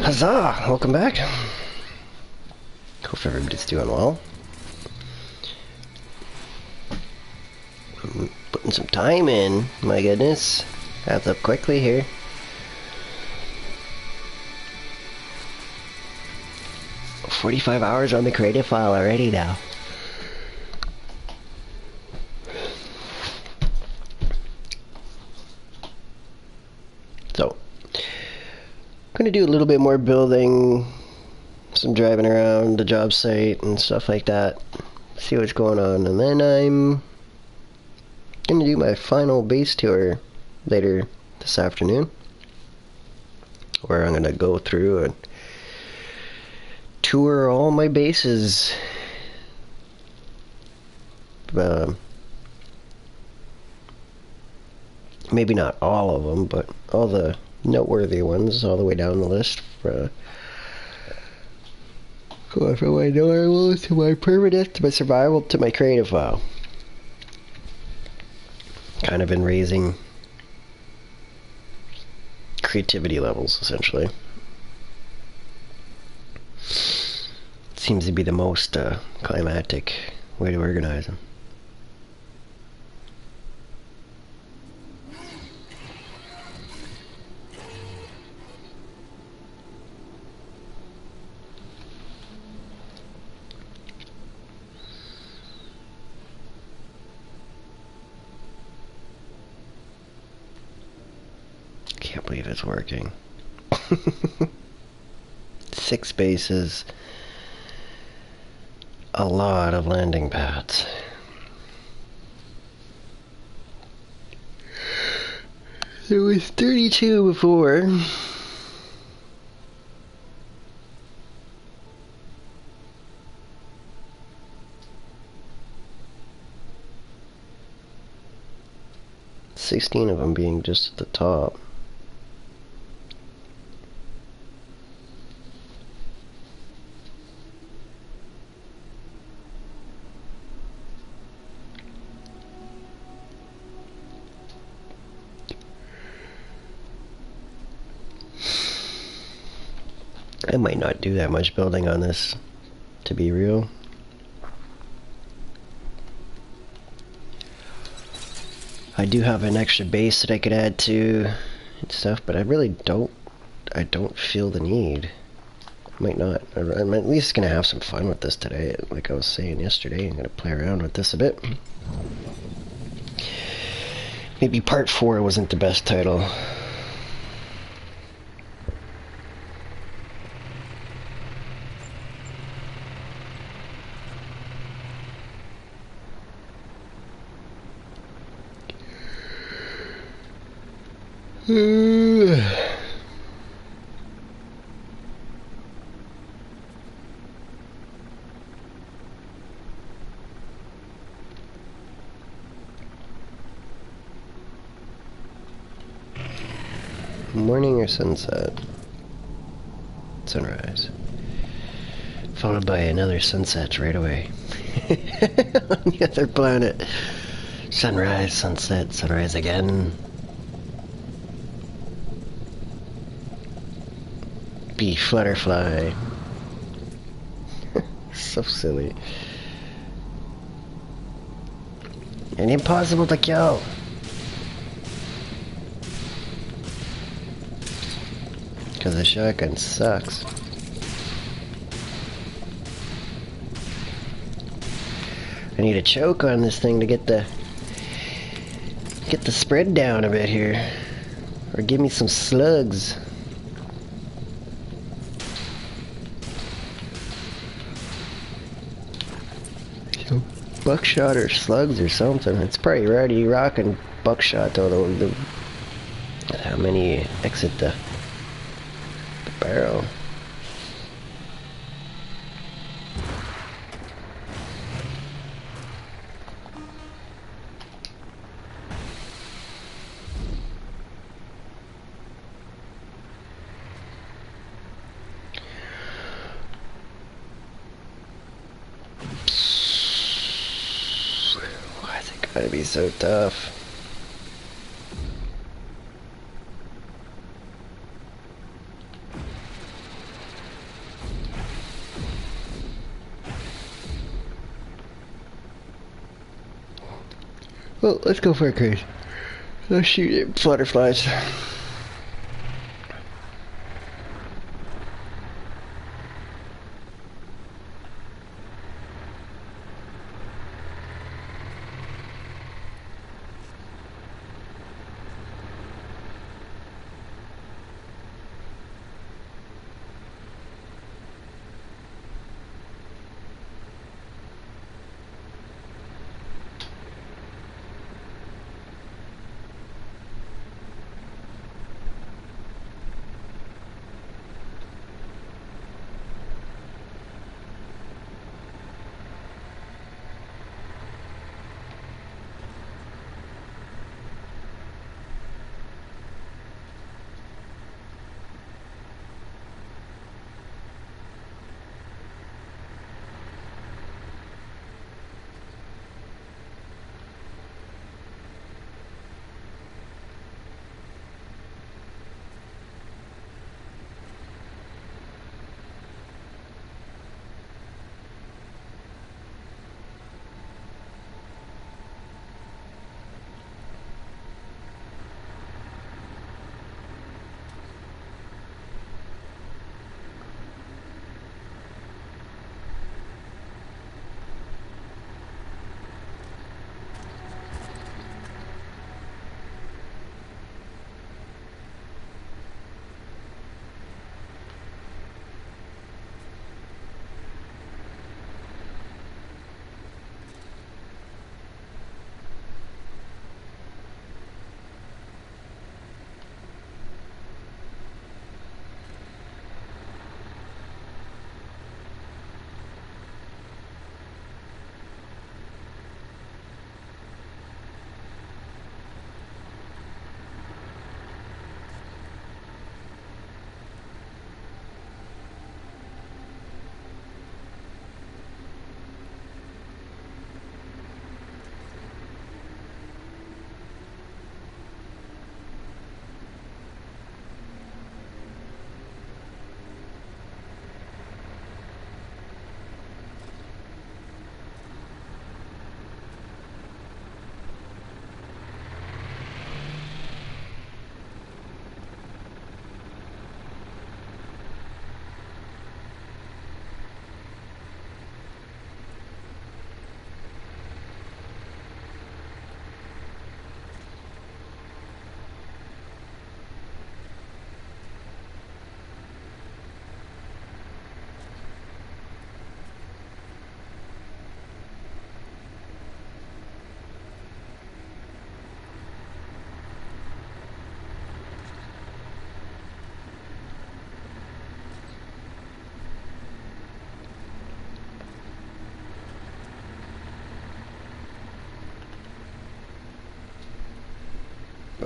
Huzzah! Welcome back. Hope everybody's doing well. I'm putting some time in, my goodness. Adds up quickly here. "45 hours on the creative file already now. So, I'm gonna do a little bit more building, some driving around the job site and stuff like that. See what's going on, and then I'm gonna do my final base tour later this afternoon, where I'm gonna go through and tour all my bases. Maybe not all of them, but all the noteworthy ones, all the way down the list. Going from my normal to my permanent to my survival to my creative file. Kind of been raising creativity levels, essentially. Seems to be the most climactic way to organize them. Can't believe it's working. 6 bases. A lot of landing pads. There was 32 before. $16 of them being just at the top. I might not do that much building on this, to be real. I do have an extra base that I could add to and stuff, but I really don't feel the need. I might not. I'm at least gonna have some fun with this today. Like I was saying yesterday, I'm gonna play around with this a bit. Maybe part 4 wasn't the best title. Morning or sunset? Sunrise. Followed by another sunset right away. On the other planet. Sunrise, sunset, sunrise again. Bee flutterfly. So silly. And impossible to kill. Because the shotgun sucks. I need a choke on this thing to get the spread down a bit here. Or give me some slugs. Buckshot or slugs or something. It's probably already rocking buckshot though. How many exit the barrel? Gotta be so tough. Well, let's go for a cruise. Let's shoot butterflies.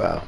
Wow.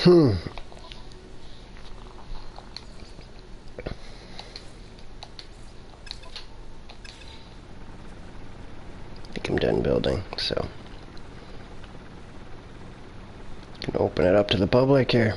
I think I'm done building, so gonna open it up to the public here.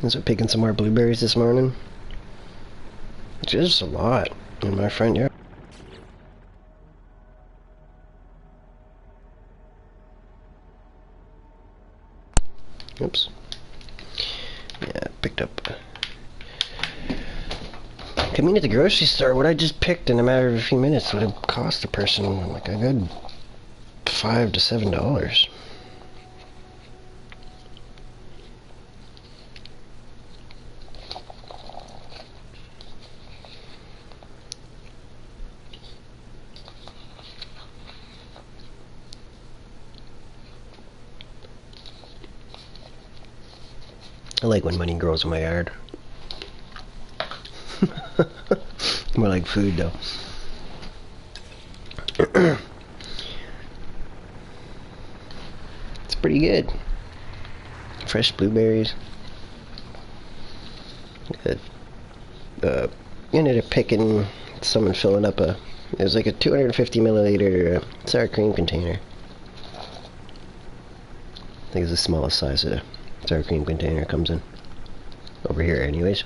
So picking some more blueberries this morning. Just a lot in my front yard. Oops. Yeah, picked up I mean, at the grocery store, what I just picked in a matter of a few minutes would have cost a person like a good $5 to $7. I like when money grows in my yard. More like food, though. It's pretty good. Fresh blueberries. Ended up picking some and filling up it was like a 250 milliliter sour cream container. I think it's the smallest size of sour cream container comes in. Over here, anyways.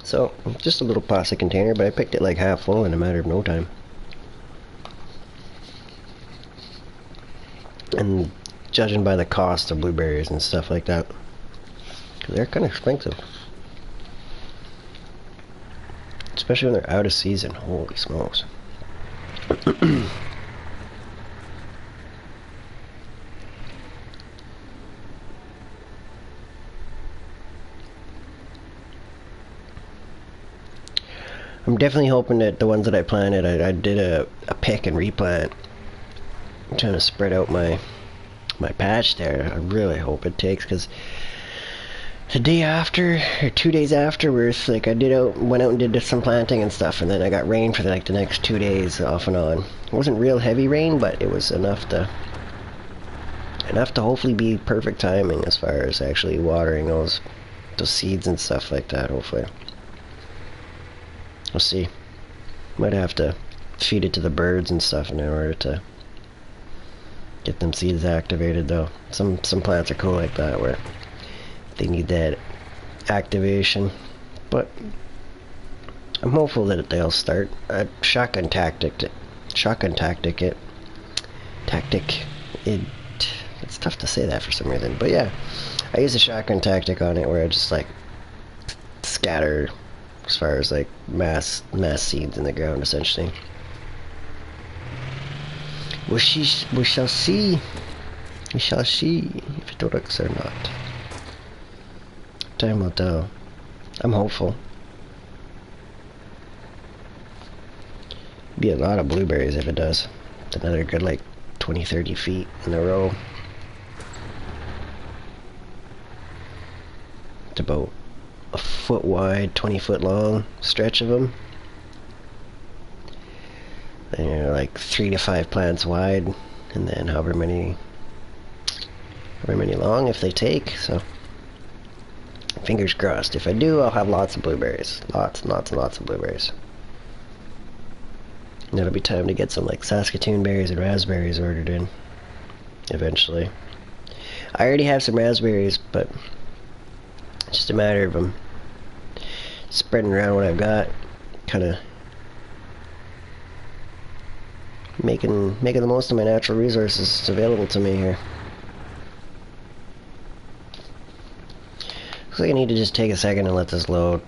So, just a little plastic container, but I picked it like half full in a matter of no time. And judging by the cost of blueberries and stuff like that, they're kind of expensive. Especially when they're out of season. Holy smokes. I'm definitely hoping that the ones that I planted, I did a pick and replant. I'm trying to spread out my patch there. I really hope it takes, because the day after, or 2 days afterwards, like I went out and did some planting and stuff, and then I got rain for like the next 2 days off and on. It wasn't real heavy rain, but it was enough to hopefully be perfect timing as far as actually watering those seeds and stuff like that, hopefully. We'll see. Might have to feed it to the birds and stuff in order to get them seeds activated, though. Some plants are cool like that, where they need that activation. But I'm hopeful that they'll start. Shotgun tactic it. It's tough to say that for some reason, but yeah, I use a shotgun tactic on it, where I just like scatter as far as like mass seeds in the ground, essentially. We shall see. We shall see if it works or not. Time will tell. I'm hopeful. Be a lot of blueberries if it does. It's another good like 20-30 feet in a row. It's about a foot wide, 20-foot long stretch of them. And you're like 3 to 5 plants wide, and then however many long if they take. So fingers crossed. If I do, I'll have lots of blueberries. Lots and lots of blueberries. And it'll be time to get some like Saskatoon berries and raspberries ordered in eventually. I already have some raspberries, but it's just a matter of them spreading around what I've got, kind of making the most of my natural resources available to me here. Looks like I need to just take a second and let this load.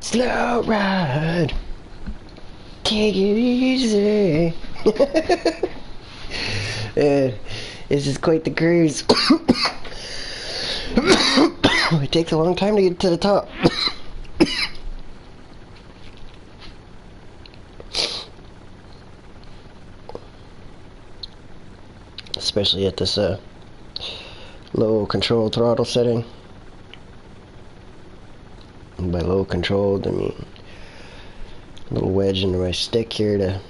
Slow ride. Take it easy. This is quite the cruise. It takes a long time to get to the top. Especially at this low control throttle setting. And by low controlled, I mean a little wedge into my stick here to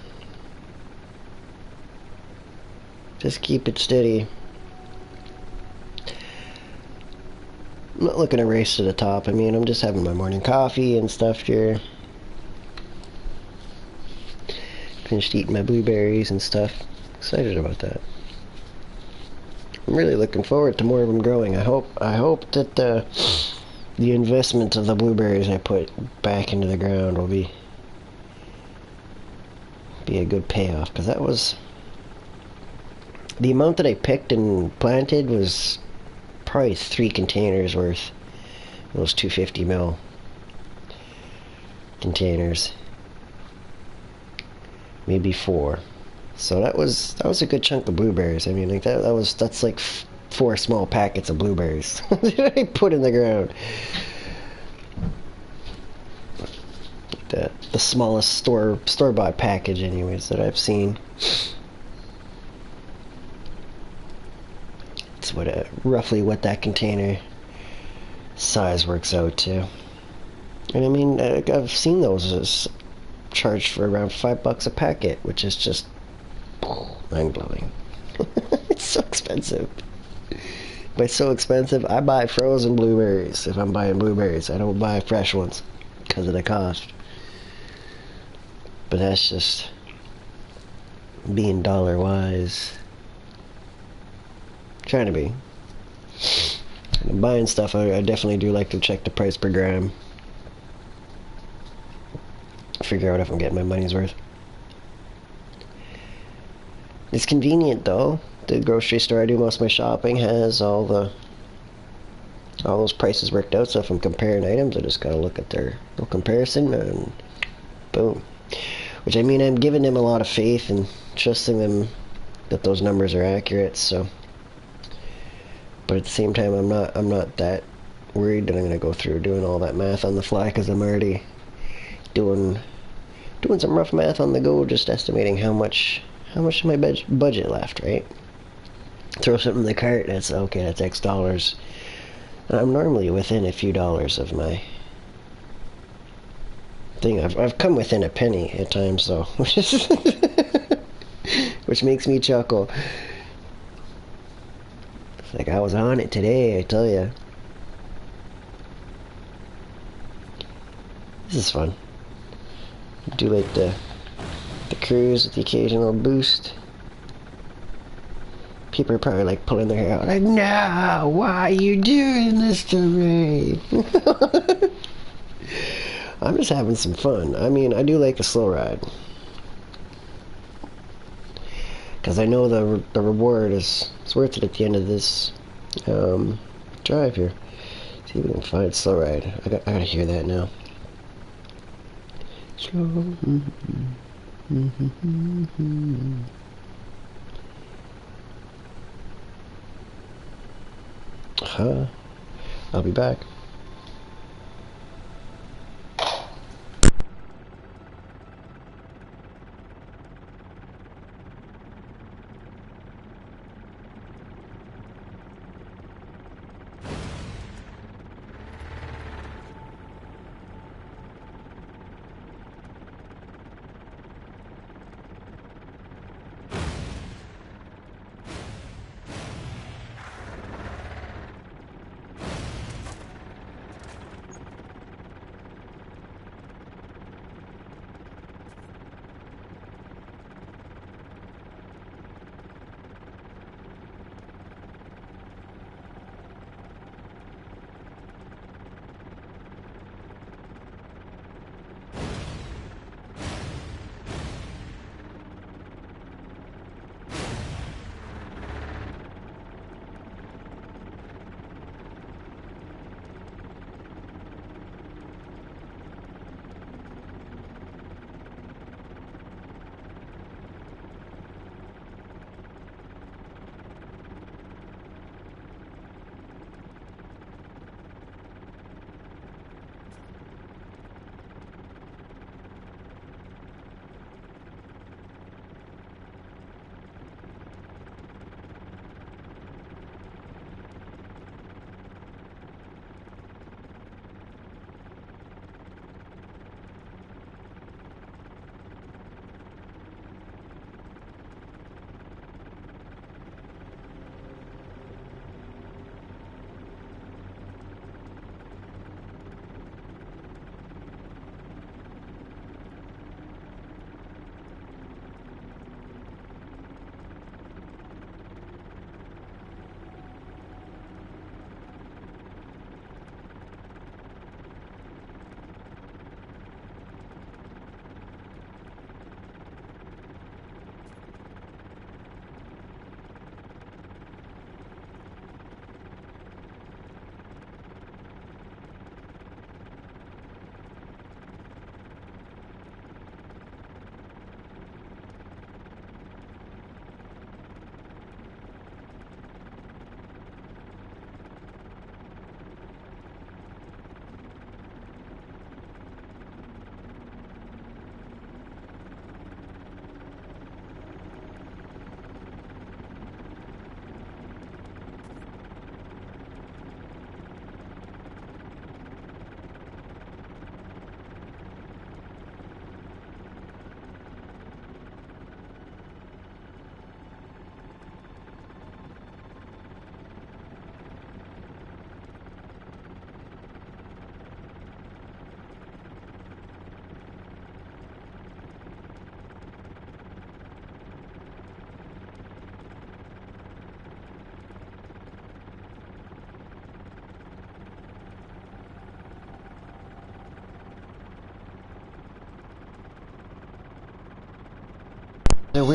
just keep it steady. I'm not looking to race to the top. I mean, I'm just having my morning coffee and stuff here. Finished eating my blueberries and stuff. Excited about that. I'm really looking forward to more of them growing. I hope that the investment of the blueberries I put back into the ground will be a good payoff, because that was the amount that I picked and planted was probably 3 containers worth. Those 250 ml containers, maybe 4. So that was a good chunk of blueberries. I mean, like that's like 4 small packets of blueberries that I put in the ground. The smallest store-bought package, anyways, that I've seen. It's roughly what that container size works out to. And I mean, I've seen those as charged for around $5 a packet, which is just mind-blowing. It's so expensive. By so expensive, I buy frozen blueberries if I'm buying blueberries. I don't buy fresh ones because of the cost. But that's just being dollar-wise. Trying to be. And buying stuff, I definitely do like to check the price per gram. Figure out if I'm getting my money's worth. It's convenient though. The grocery store I do most of my shopping has all those prices worked out, so if I'm comparing items, I just gotta look at their little comparison and boom. Which, I mean, I'm giving them a lot of faith and trusting them that those numbers are accurate, so. But at the same time, I'm not that worried that I'm gonna go through doing all that math on the fly, because I'm already doing some rough math on the go, just estimating how much of my budget left, right? Throw something in the cart, that's okay, that's X dollars. And I'm normally within a few dollars of my thing. I've come within a penny at times though, which makes me chuckle. It's like I was on it today, I tell ya. This is fun. I do like the cruise with the occasional boost. People are probably like pulling their hair out, like, no, why are you doing this to me? I'm just having some fun. I mean, I do like a slow ride, because I know the reward is worth it at the end of this drive here. See if we can find slow ride. I gotta hear that now. Slow. I'll be back.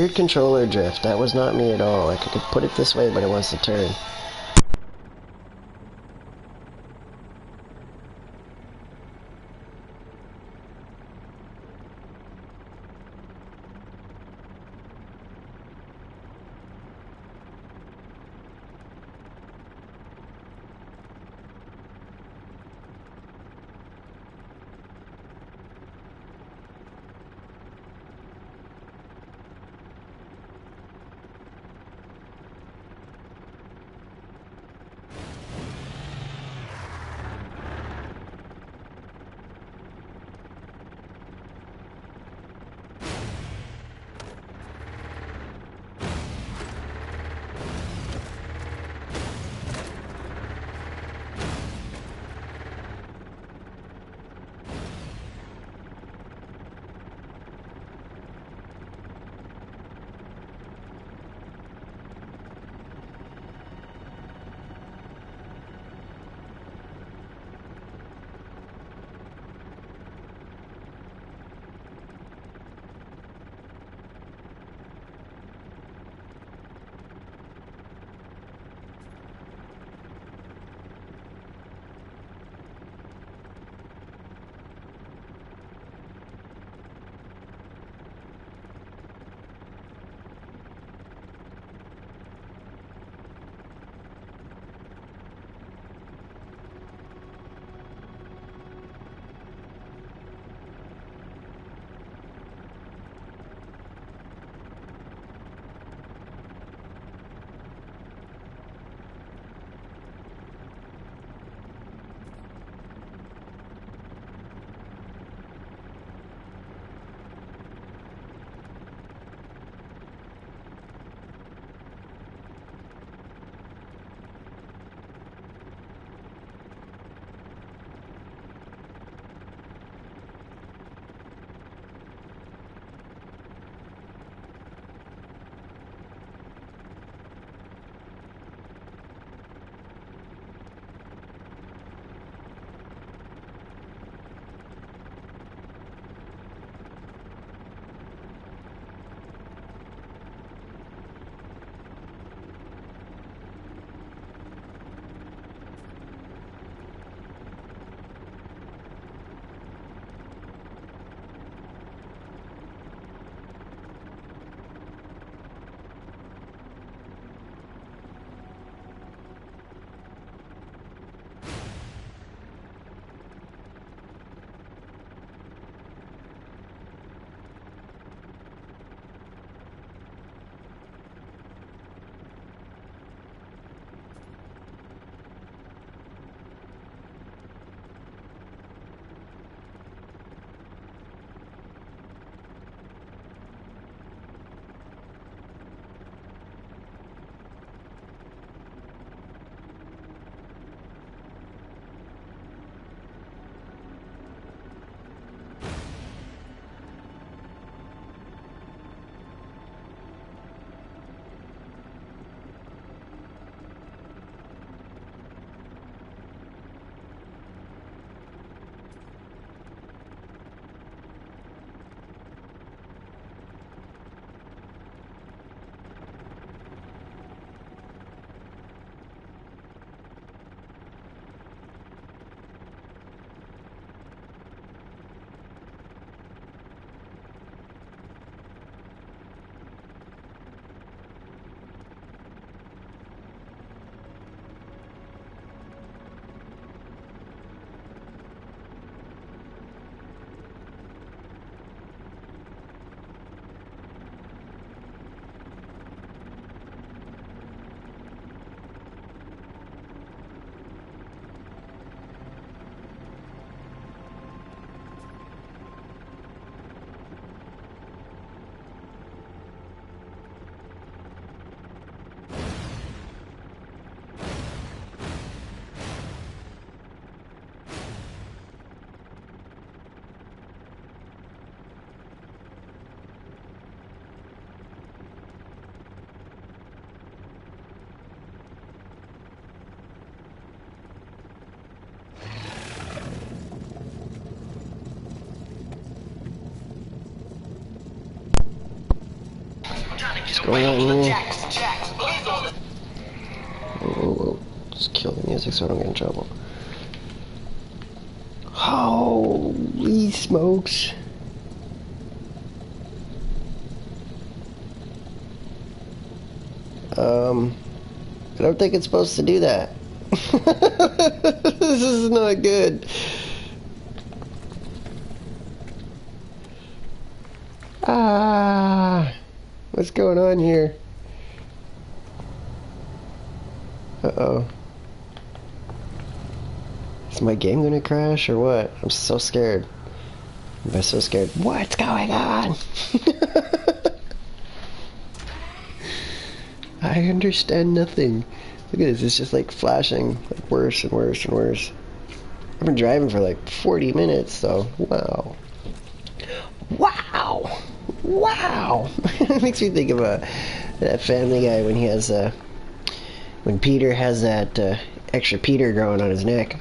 weird controller drift. That was not me at all. Like, I could put it this way, but it wants to turn. going on here? Whoa, whoa, whoa. Just kill the music so I don't get in trouble. Holy smokes. I don't think it's supposed to do that. This is not good. What's going on here? Uh-oh. Is my game gonna crash or what? I'm so scared. I'm so scared. What's going on? I understand nothing. Look at this, it's just like flashing like worse and worse and worse. I've been driving for like 40 minutes though. Wow. Wow! Wow! It makes me think of that Family Guy when he has when Peter has that extra Peter growing on his neck.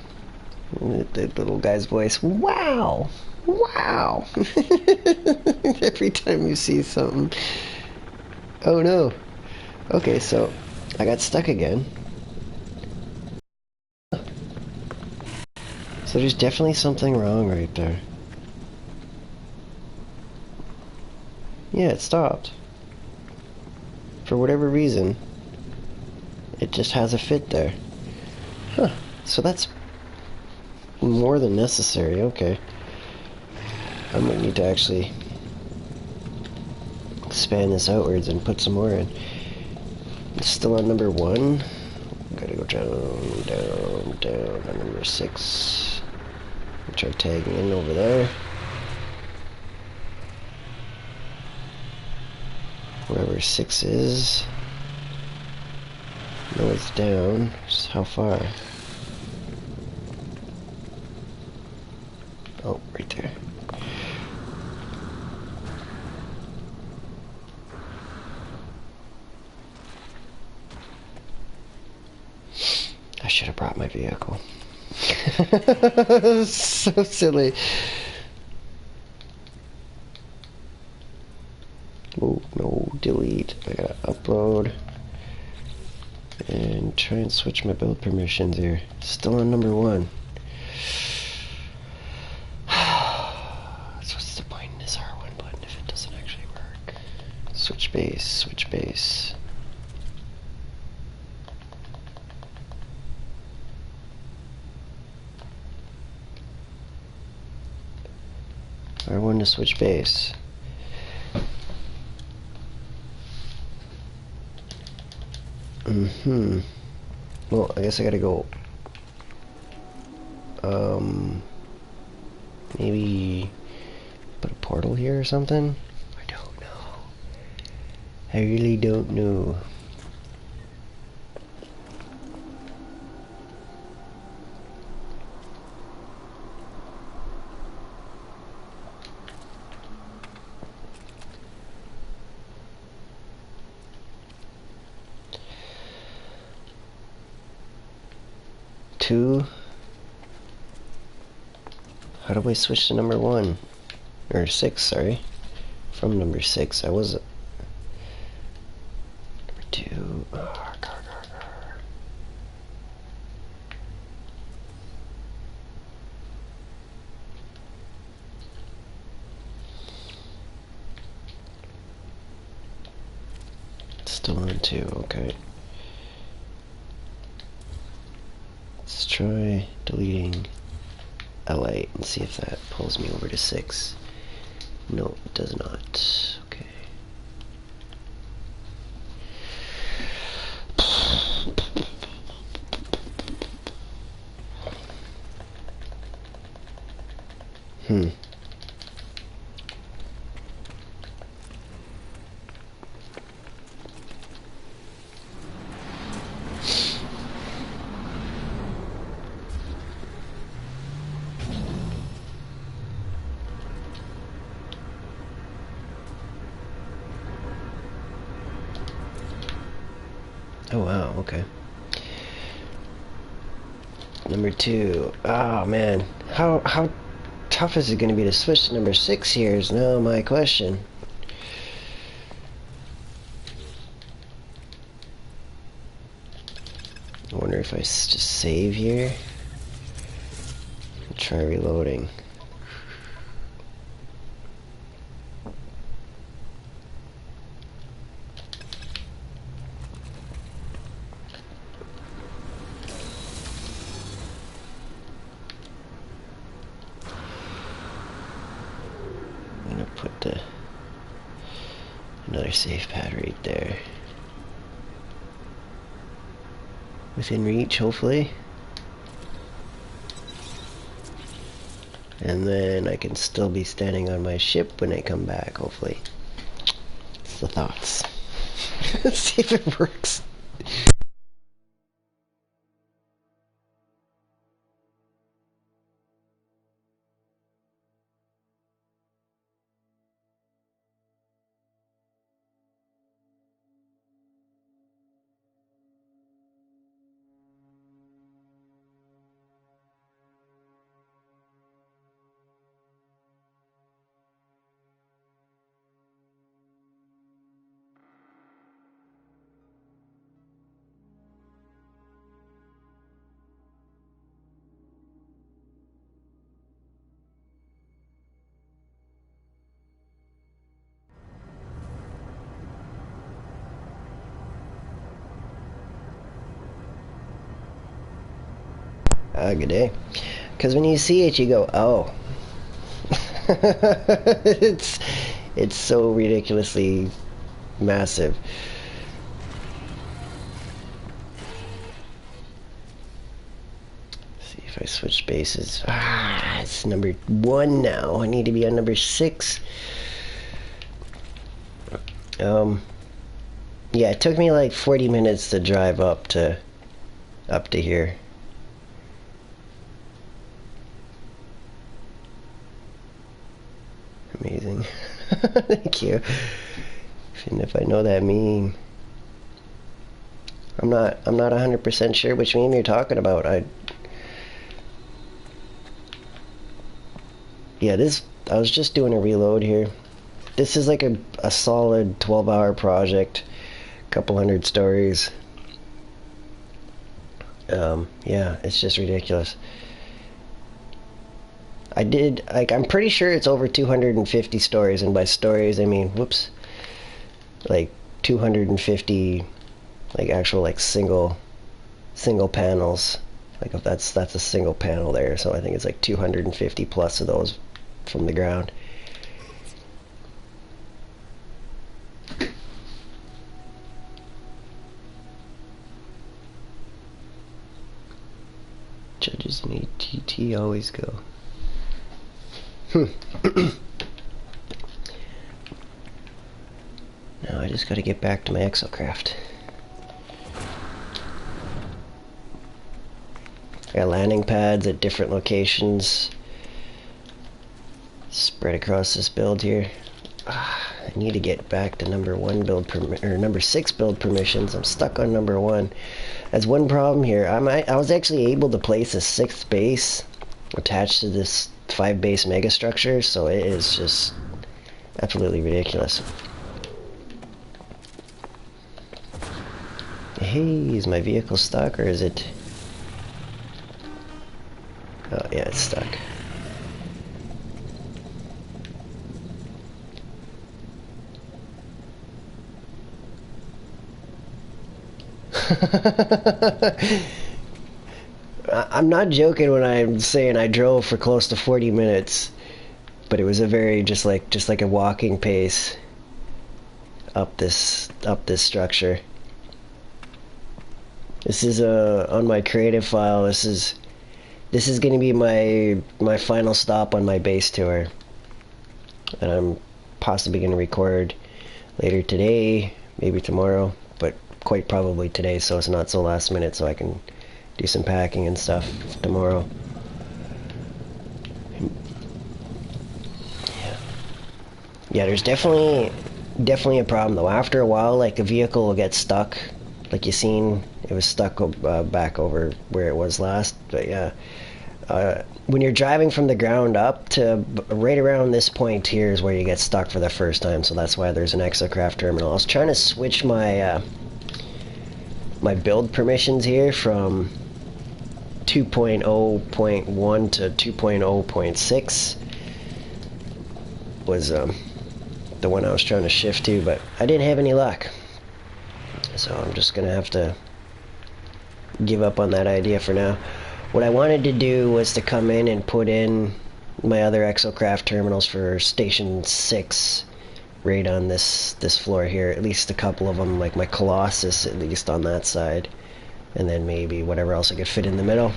The little guy's voice. Wow! Wow! Every time you see something. Oh no. Okay, so I got stuck again. So there's definitely something wrong right there. Yeah, it stopped. For whatever reason, it just has a fit there. Huh. So that's more than necessary. Okay. I might need to actually expand this outwards and put some more in. It's still on number 1. Gotta go down, down, down on number 6. Try tagging in over there. Wherever 6 is. No, it's down. Just how far? Oh, right there. I should have brought my vehicle. So silly. Oh, no, delete. I gotta upload. And try and switch my build permissions here. Still on number 1. So what's the point in this R1 button if it doesn't actually work? Switch base, switch base. R1 to switch base. Well, I guess I gotta go. Maybe put a portal here or something? I don't know. I really don't know. How do I switch to number 1? Or 6, sorry. From number 6. I was... Number 2. Still on 2, okay. Let's try deleting L8 and see if that pulls me over to 6. No, it does not. Okay. Oh wow, okay. Number 2. Oh man, how tough is it going to be to switch to number 6 here is now my question. if I just save here and try reloading. I'm gonna put another safe pad right there. Within reach, hopefully. And then I can still be standing on my ship when I come back, hopefully. It's the thoughts. Let's see if it works. Good day. Because when you see it, you go, oh. it's so ridiculously massive. Let's see if I switch bases. It's number 1 now. I need to be on number 6. Yeah, it took me like 40 minutes to drive up to here. Amazing. Thank you. And if I know that meme, I'm not 100% sure which meme you're talking about. Yeah, I was just doing a reload here. This is like a solid 12-hour project, couple hundred stories. Yeah, it's just ridiculous. I'm pretty sure it's over 250 stories, and by stories I mean, whoops, like 250, like actual like single panels. Like if that's a single panel there, so I think it's like 250 plus of those from the ground. Judges in ATT always go. Now I just gotta get back to my exocraft. I got landing pads at different locations spread across this build here. I need to get back to number 1 build or number 6 build permissions. I'm stuck on number 1. That's one problem here. I was actually able to place a 6th base attached to this 5 base megastructure, so it is just absolutely ridiculous. Hey, is my vehicle stuck or is it? Oh yeah, it's stuck. I'm not joking when I'm saying I drove for close to 40 minutes, but it was a very just like a walking pace up this structure. This is on my creative file. This is going to be my final stop on my base tour, and I'm possibly going to record later today, maybe tomorrow, but quite probably today, so it's not so last minute, so I can do some packing and stuff tomorrow. Yeah, there's definitely a problem though. After a while, like a vehicle will get stuck, like you seen it was stuck back over where it was last. But yeah, when you're driving from the ground up to right around this point here is where you get stuck for the first time, so that's why there's an exocraft terminal. I was trying to switch my my build permissions here from 2.0.1 to 2.0.6 was the one I was trying to shift to, but I didn't have any luck. So I'm just gonna have to give up on that idea for now. What I wanted to do was to come in and put in my other exocraft terminals for Station 6 right on this floor here. At least a couple of them, like my Colossus at least on that side. And then maybe whatever else I could fit in the middle.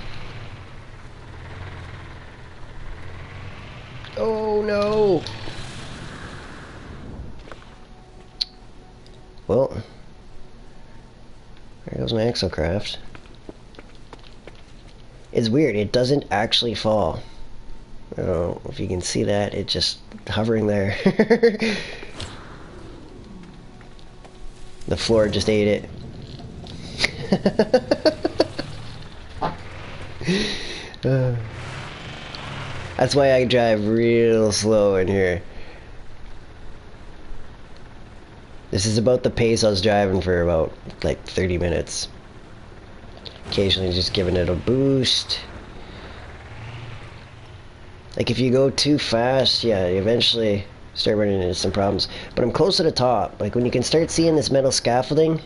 Oh no! Well, there goes my exocraft. It's weird, it doesn't actually fall. I don't know if you can see that, it's just hovering there. The floor just ate it. That's why I drive real slow in here. This is about the pace I was driving for about like 30 minutes. Occasionally just giving it a boost. Like if you go too fast, yeah, you eventually start running into some problems. But I'm close to the top. Like when you can start seeing this metal scaffolding,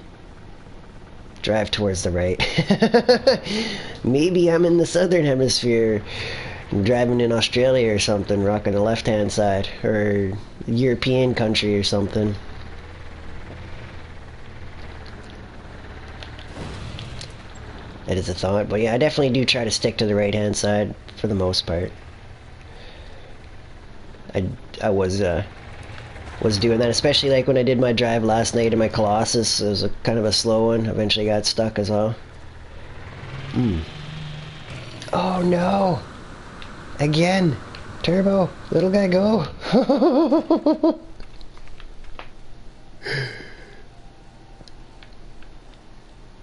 drive towards the right. Maybe I'm in the southern hemisphere. I'm driving in Australia or something, rocking the left-hand side, or European country or something. That is a thought, but yeah, I definitely do try to stick to the right-hand side for the most part. I was doing that, especially like when I did my drive last night in my Colossus. It was a kind of a slow one. Eventually got stuck as well. Oh no! Again! Turbo! Little guy, go!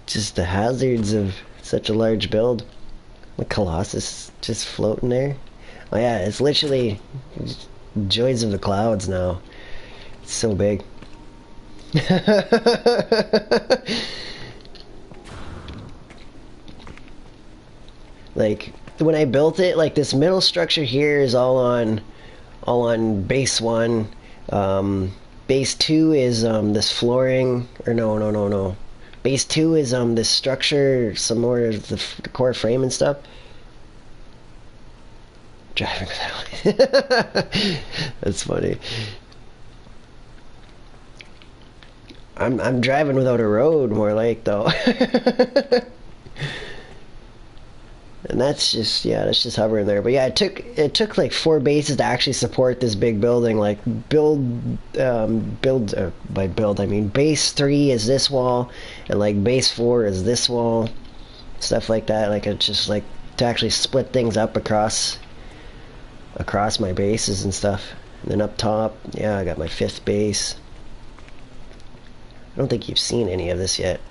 Just the hazards of such a large build. The Colossus just floating there. Oh yeah, it's literally joys of the clouds now. It's so big. Like when I built it, like this middle structure here is all on base 1. Base 2 is this flooring, or no. Base 2 is this structure, some more of the core frame and stuff. Driving without that's funny. I'm driving without a road, more like, though. And that's just, yeah, that's just hovering there. But yeah, it took like 4 bases to actually support this big building. Like by build I mean base 3 is this wall, and like base 4 is this wall, stuff like that. Like it's just like to actually split things up across my bases and stuff. And then up top, yeah, I got my 5th base. I don't think you've seen any of this yet.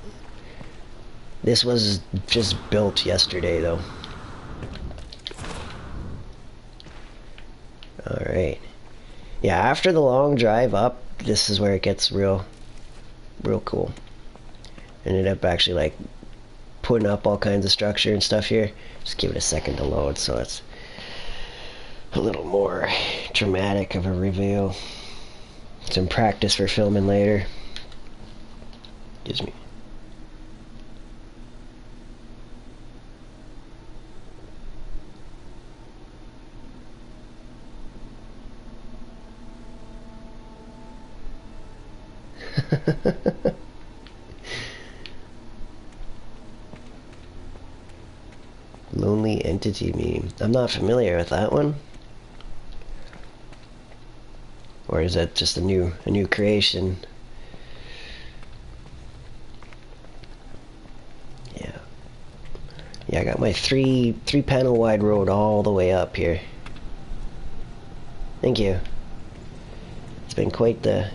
This was just built yesterday, though. Alright. Yeah, after the long drive up, this is where it gets real cool. Ended up actually, like, putting up all kinds of structure and stuff here. Just give it a second to load, so it's a little more dramatic of a reveal. Some practice for filming later. Excuse me. Lonely Entity meme. I'm not familiar with that one. Or is that just a new creation? Yeah. Yeah, I got my three panel wide road all the way up here. Thank you. It's been quite the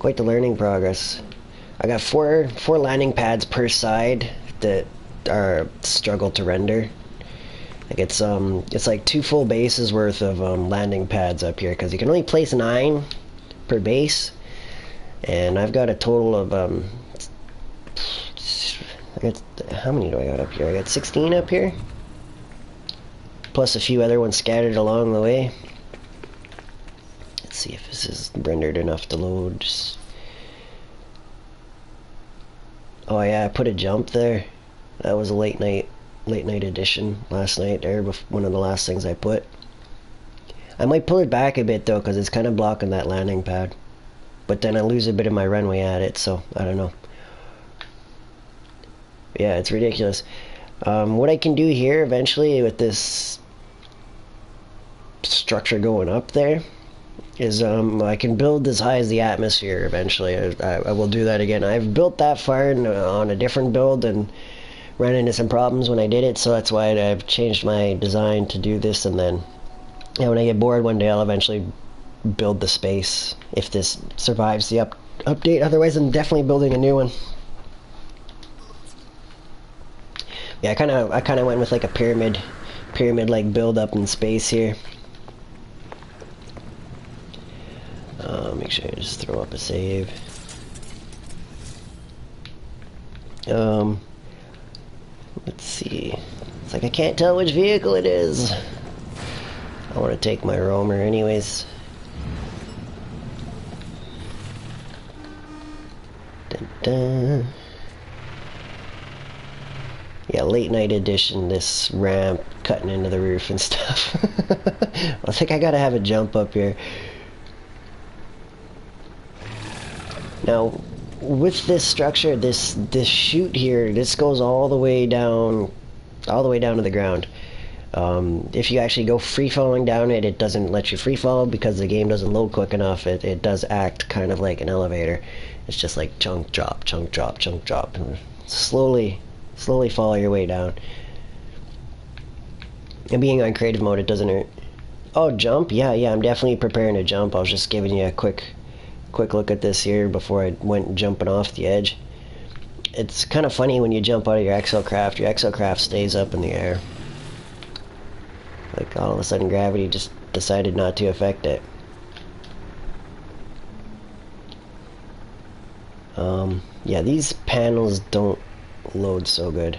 learning progress. I got four landing pads per side that are struggle to render. Like it's like 2 full bases worth of landing pads up here, because you can only place 9 per base, and I've got a total of How many do I got up here? I got 16 up here. Plus a few other ones scattered along the way. Let's see if this is rendered enough to load. Oh yeah, I put a jump there. That was a late night edition last night there, one of the last things I put. I might pull it back a bit though, because it's kind of blocking that landing pad. But then I lose a bit of my runway at it, so I don't know. Yeah, it's ridiculous. What I can do here eventually with this structure going up there is I can build as high as the atmosphere eventually. I will do that again. I've built that far on a different build and ran into some problems when I did it, so that's why I've changed my design to do this, and then when I get bored one day I'll eventually build the space if this survives the update. Otherwise I'm definitely building a new one. Yeah, I kind of went with like a pyramid like build up in space here. Make sure I just throw up a save. Let's see. It's like I can't tell which vehicle it is. I want to take my roamer anyways. Dun -dun. Yeah, late night edition, this ramp cutting into the roof and stuff. I think I gotta have a jump up here. Now, with this structure, this chute here, this goes all the way down to the ground. If you actually go free falling down it, it doesn't let you free fall because the game doesn't load quick enough. It does act kind of like an elevator. It's just like chunk drop, chunk drop, chunk drop, and slowly follow your way down. And being on creative mode, it doesn't hurt. Oh, jump? Yeah, I'm definitely preparing to jump. I was just giving you a quick look at this here before I went jumping off the edge. It's kind of funny when you jump out of your exocraft stays up in the air. Like all of a sudden gravity just decided not to affect it. Yeah, these panels don't load so good.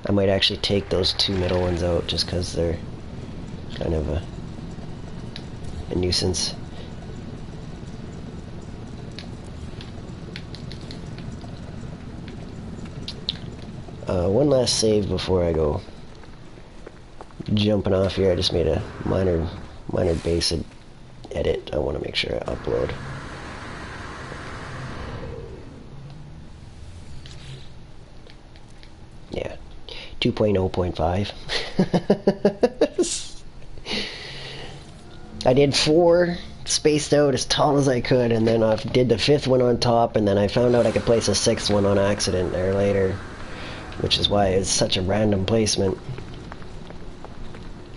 I might actually take those two middle ones out just because they're kind of a nuisance. One last save before I go jumping off here. I just made a minor base edit. I want to make sure I upload. Yeah, 2.0.5. I did 4 spaced out as tall as I could, and then I did the 5th one on top, and then I found out I could place a 6th one on accident there later, which is why it's such a random placement.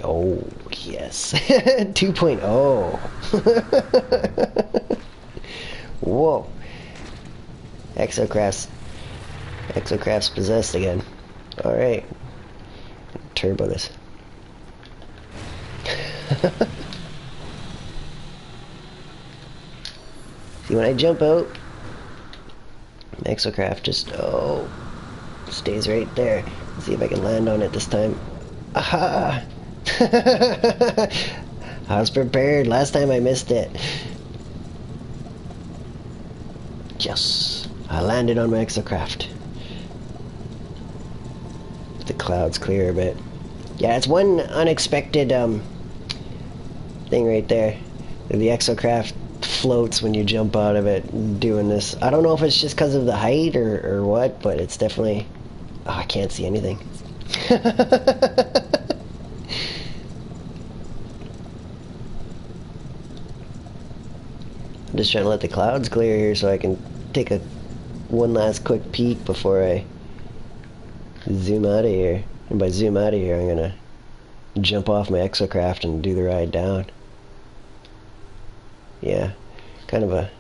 Oh, yes. 2.0. Whoa. Exocraft's possessed again. Alright. Turbo this. See, when I jump out, Exocraft just, stays right there. Let's see if I can land on it this time. Aha! I was prepared. Last time I missed it. Yes! I landed on my Exocraft. The clouds clear a bit. Yeah, it's one unexpected thing right there. The Exocraft floats when you jump out of it doing this. I don't know if it's just because of the height or what, but it's definitely... Oh, I can't see anything. I'm just trying to let the clouds clear here so I can take one last quick peek before I zoom out of here. And by zoom out of here, I'm gonna jump off my Exocraft and do the ride down. Yeah, kind of a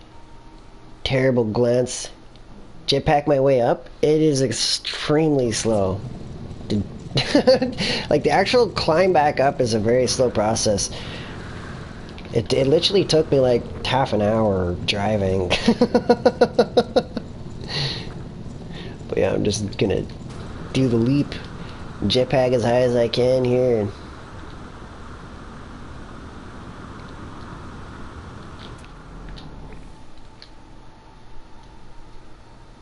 terrible glance. Jetpack my way up. It is extremely slow. Like the actual climb back up is a very slow process. It literally took me like half an hour driving. But yeah, I'm just gonna do the leap, jetpack as high as I can here, and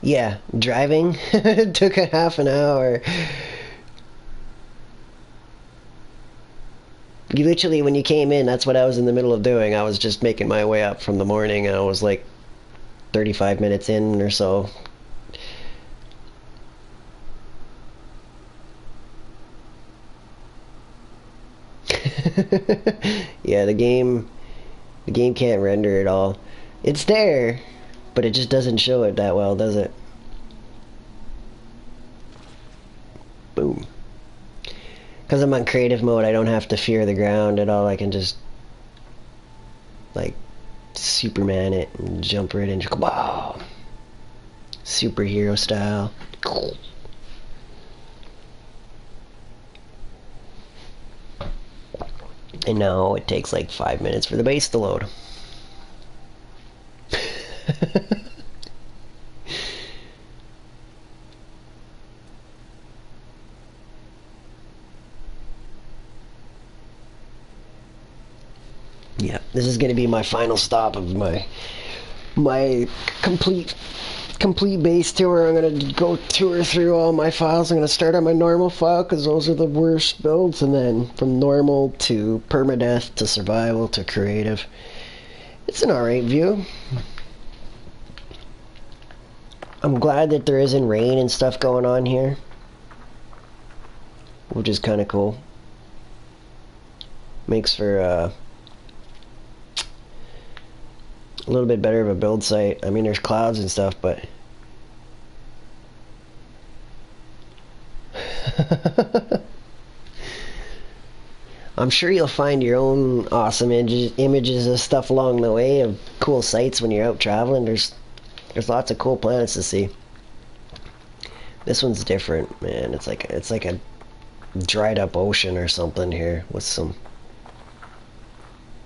yeah, driving took a half an hour. You literally, when you came in, that's what I was in the middle of doing. I was just making my way up from the morning, and I was like 35 minutes in or so. Yeah, the game can't render at all. It's there, but it just doesn't show it that well, does it? Boom. Because I'm on creative mode, I don't have to fear the ground at all. I can just, like, Superman it and jump right in. Wow. Superhero style. And now it takes like 5 minutes for the base to load. Yeah, this is gonna be my final stop of my complete base tour. I'm gonna go tour through all my files. I'm gonna start on my normal file because those are the worst builds, and then from normal to permadeath to survival to creative. It's an alright view. I'm glad that there isn't rain and stuff going on here, which is kind of cool. Makes for a little bit better of a build site. I mean, there's clouds and stuff, but I'm sure you'll find your own awesome images of stuff along the way of cool sites when you're out traveling. There's lots of cool planets to see. This one's different, man. It's like a dried up ocean or something here with some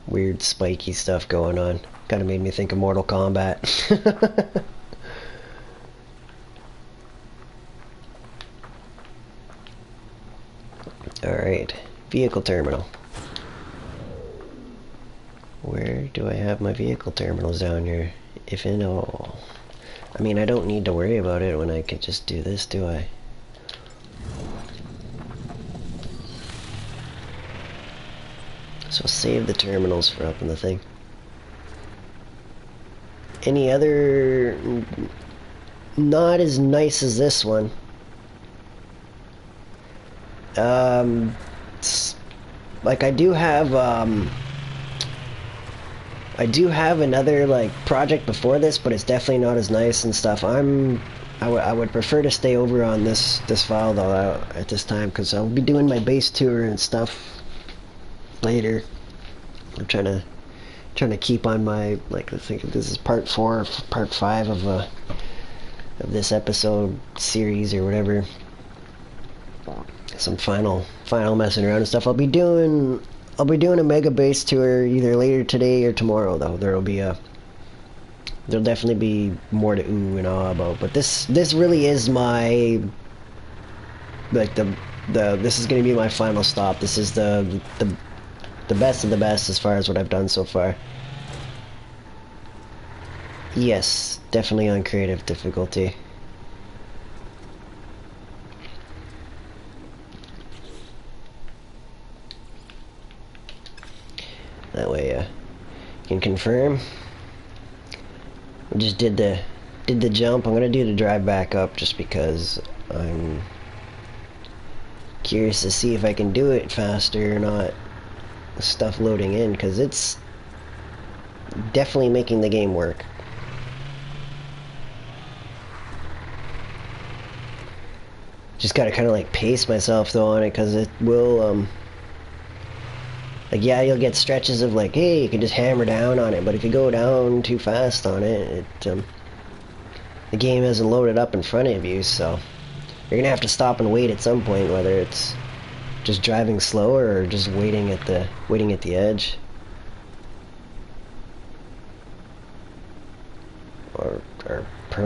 weird spiky stuff going on. Kind of made me think of Mortal Kombat. Alright, vehicle terminal. Where do I have my vehicle terminals down here? If in all. I mean, I don't need to worry about it when I can just do this, do I? So save the terminals for up in the thing. Any other... not as nice as this one. Like I do have another like project before this, but it's definitely not as nice and stuff. I would prefer to stay over on this file though at this time, because I'll be doing my base tour and stuff later. I'm trying to keep on my, like, I think this is part 4 part 5 of this episode series or whatever. Some final messing around and stuff. I'll be doing a mega base tour either later today or tomorrow though. There'll definitely be more to ooh and ah about. But this really is my, like, this is gonna be my final stop. This is the best of the best as far as what I've done so far. Yes, definitely on creative difficulty. That way you can confirm. We just did the jump. I'm gonna do the drive back up just because I'm curious to see if I can do it faster or not. Stuff loading in, because it's definitely making the game work. Just gotta kind of like pace myself though on it, because it will like, yeah, you'll get stretches of like, hey, you can just hammer down on it, but if you go down too fast on it, the game hasn't loaded up in front of you, so you're gonna have to stop and wait at some point, whether it's just driving slower or just waiting at the edge, or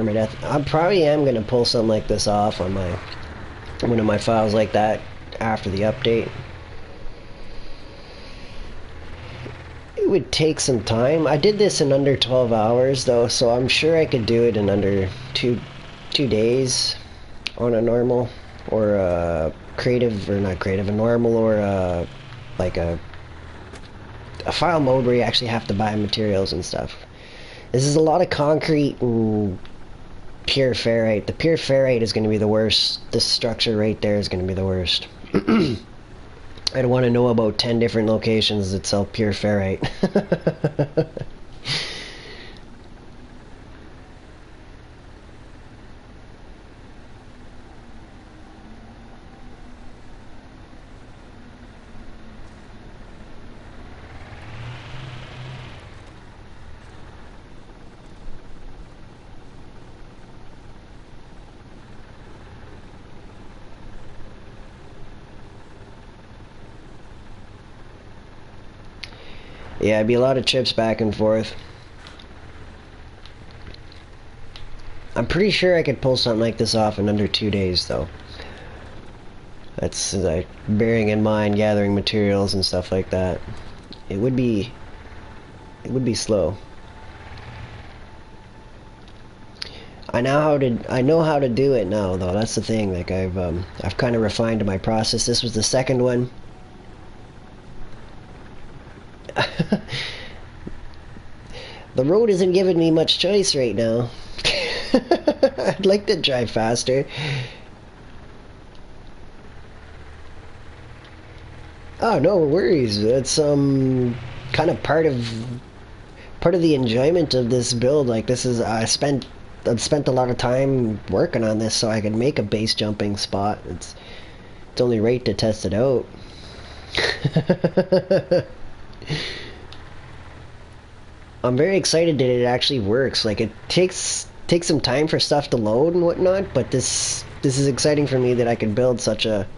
permadeath. I probably am gonna pull something like this off on my one of my files like that after the update. It would take some time. I did this in under 12 hours though, so I'm sure I could do it in under two days on a normal or a creative, or not creative, a normal, or like a file mode where you actually have to buy materials and stuff. This is a lot of concrete and pure ferrite. The pure ferrite is going to be the worst. This structure right there is going to be the worst. I'd want to know about 10 different locations that sell pure ferrite. Yeah, it'd be a lot of trips back and forth. I'm pretty sure I could pull something like this off in under 2 days, though. That's bearing in mind gathering materials and stuff like that. It would be slow. I know how to do it now, though. That's the thing. Like I've kind of refined my process. This was the second one. The road isn't giving me much choice right now. I'd like to drive faster. Oh, no worries. It's kind of part of the enjoyment of this build. Like, this is I've spent a lot of time working on this so I could make a base jumping spot. It's only right to test it out. I'm very excited that it actually works. Like, it takes some time for stuff to load and whatnot, but this is exciting for me that I can build such a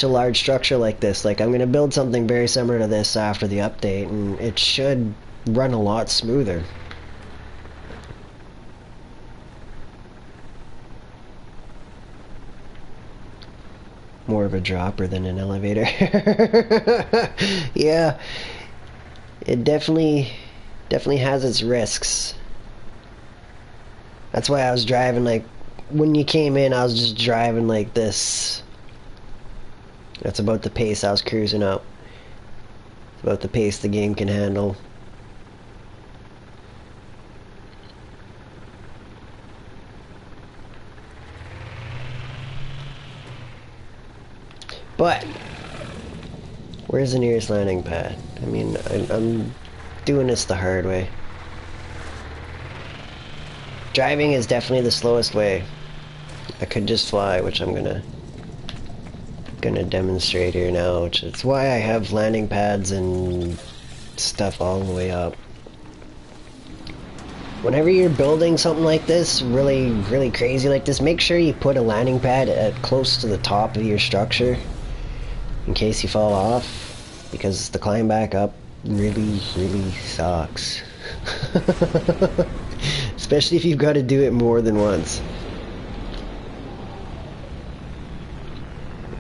large structure like this. Like, I'm gonna build something very similar to this after the update, and it should run a lot smoother. More of a dropper than an elevator. Yeah, it definitely has its risks. That's why I was driving, like, when you came in, I was just driving like this. That's about the pace I was cruising up. It's about the pace the game can handle. But where's the nearest landing pad? I mean, I'm doing this the hard way. Driving is definitely the slowest way. I could just fly, which I'm gonna demonstrate here now, which is why I have landing pads and stuff all the way up. Whenever you're building something like this, really crazy like this, make sure you put a landing pad at close to the top of your structure in case you fall off, because the climb back up really sucks. Especially if you've got to do it more than once.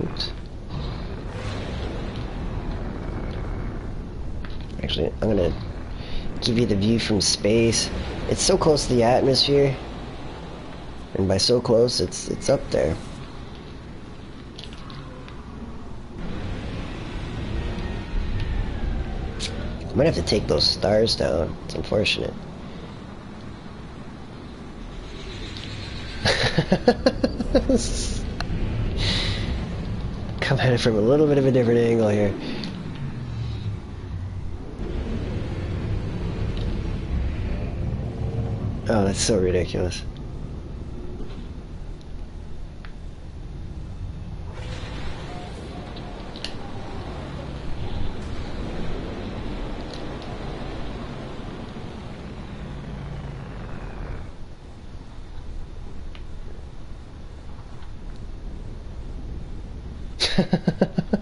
Oops. Actually, I'm gonna give you the view from space. It's so close to the atmosphere, and by so close, it's up there. I might have to take those stars down. It's unfortunate. Come at it from a little bit of a different angle here. Oh, that's so ridiculous.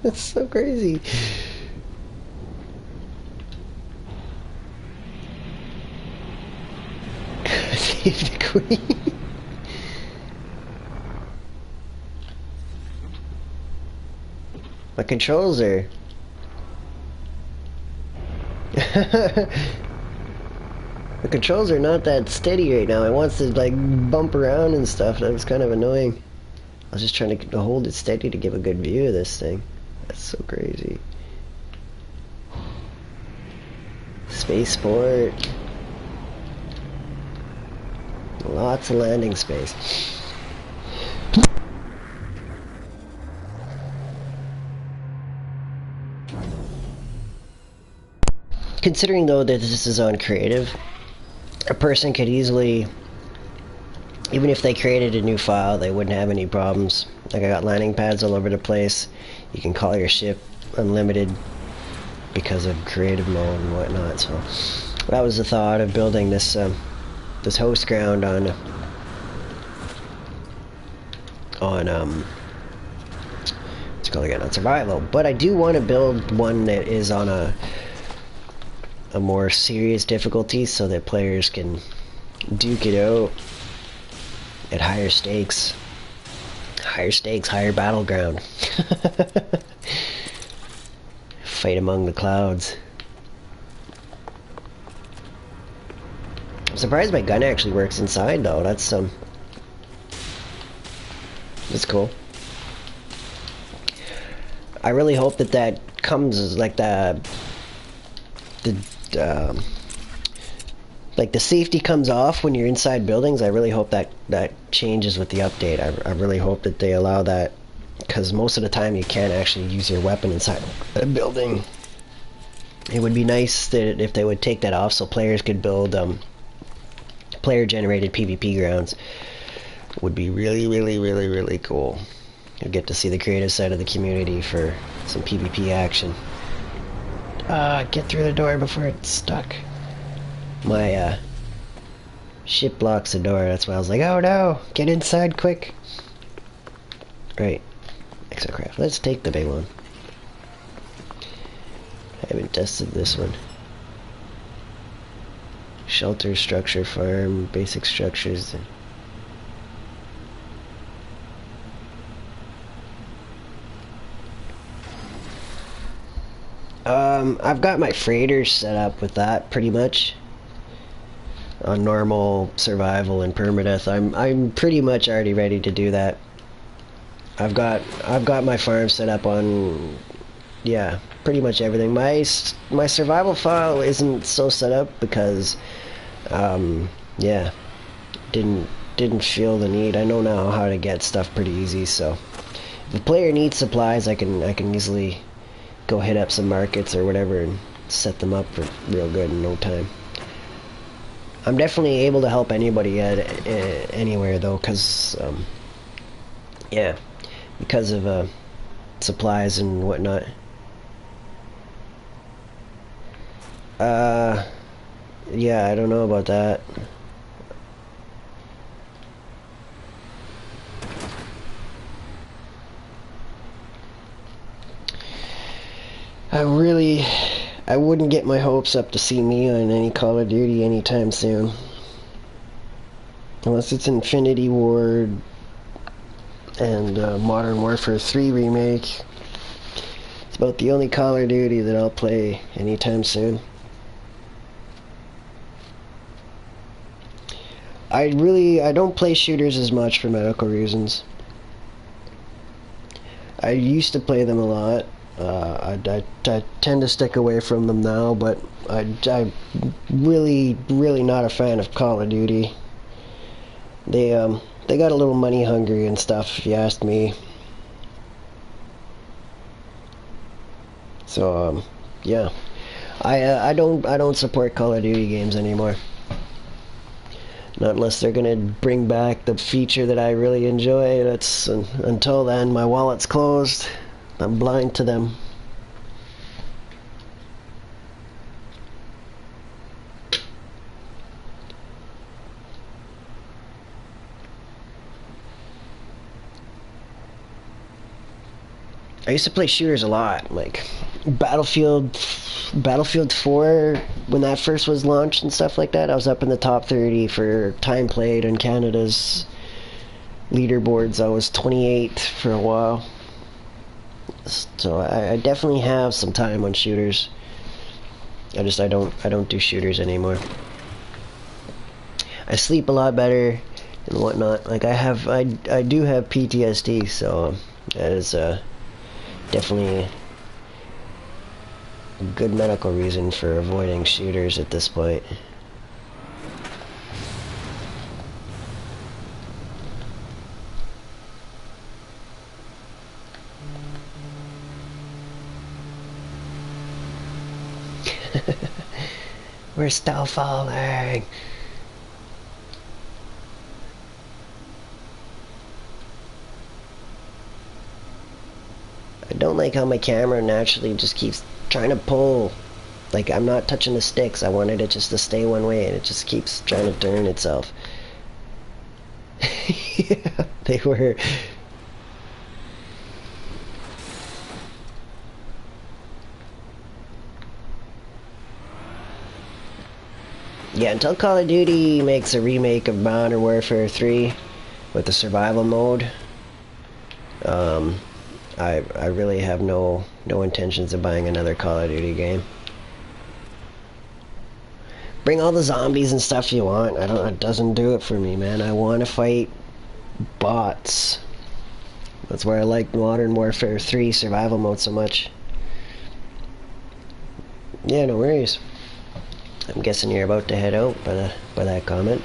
It's so crazy. Save the queen. My controls are... The controls are not that steady right now. It wants to like bump around and stuff. That was kind of annoying. I was just trying to hold it steady to give a good view of this thing. That's so crazy. Spaceport. Lots of landing space. Considering though that this is on creative, a person could easily, even if they created a new file, they wouldn't have any problems. Like I got landing pads all over the place. You can call your ship unlimited because of creative mode and whatnot. So that was the thought of building this this host ground on what's it called again, on survival. But I do want to build one that is on a more serious difficulty so that players can duke it out at higher stakes. Higher stakes, higher battleground. Fight among the clouds. I'm surprised my gun actually works inside though. That's cool. I really hope that that comes as like like the safety comes off when you're inside buildings. I really hope that that changes with the update. I really hope that they allow that, because most of the time you can't actually use your weapon inside a building. It would be nice that if they would take that off so players could build player generated PvP grounds. Would be really cool. You'll get to see the creative side of the community for some PvP action. Get through the door before it's stuck. My ship blocks the door, that's why I was like, oh no, get inside quick. Right, exocraft. Let's take the big one. I haven't tested this one. Shelter, structure, farm, basic structures. I've got my freighters set up with that pretty much on normal survival and permadeath. I'm pretty much already ready to do that. I've got my farm set up on, yeah, pretty much everything. My survival file isn't so set up because yeah, didn't feel the need. I know now how to get stuff pretty easy, so if the player needs supplies, I can easily go hit up some markets or whatever and set them up for real good in no time. I'm definitely able to help anybody at anywhere though, because yeah, because of supplies and whatnot. Yeah, I don't know about that. I wouldn't get my hopes up to see me on any Call of Duty anytime soon. Unless it's Infinity Ward and Modern Warfare 3 remake. It's about the only Call of Duty that I'll play anytime soon. I don't play shooters as much for medical reasons. I used to play them a lot. I tend to stick away from them now, but I'm really not a fan of Call of Duty. They got a little money hungry and stuff, if you ask me. So yeah, I don't support Call of Duty games anymore. Not unless they're gonna bring back the feature that I really enjoy. Until then, my wallet's closed. I'm blind to them. I used to play shooters a lot, like Battlefield 4, when that first was launched and stuff like that, I was up in the top 30 for time played on Canada's leaderboards. I was 28th for a while. So I definitely have some time on shooters. I don't do shooters anymore. I sleep a lot better and whatnot. Like I do have PTSD, so that is definitely a good medical reason for avoiding shooters at this point. We're still falling. I don't like how my camera naturally just keeps trying to pull. Like, I'm not touching the sticks. I wanted it just to stay one way, and it just keeps trying to turn itself. Yeah, they were. Yeah, until Call of Duty makes a remake of Modern Warfare 3 with the survival mode, I really have no intentions of buying another Call of Duty game. Bring all the zombies and stuff you want. It doesn't do it for me, man. I want to fight bots. That's why I like Modern Warfare 3 survival mode so much. Yeah, no worries. I'm guessing you're about to head out by that comment.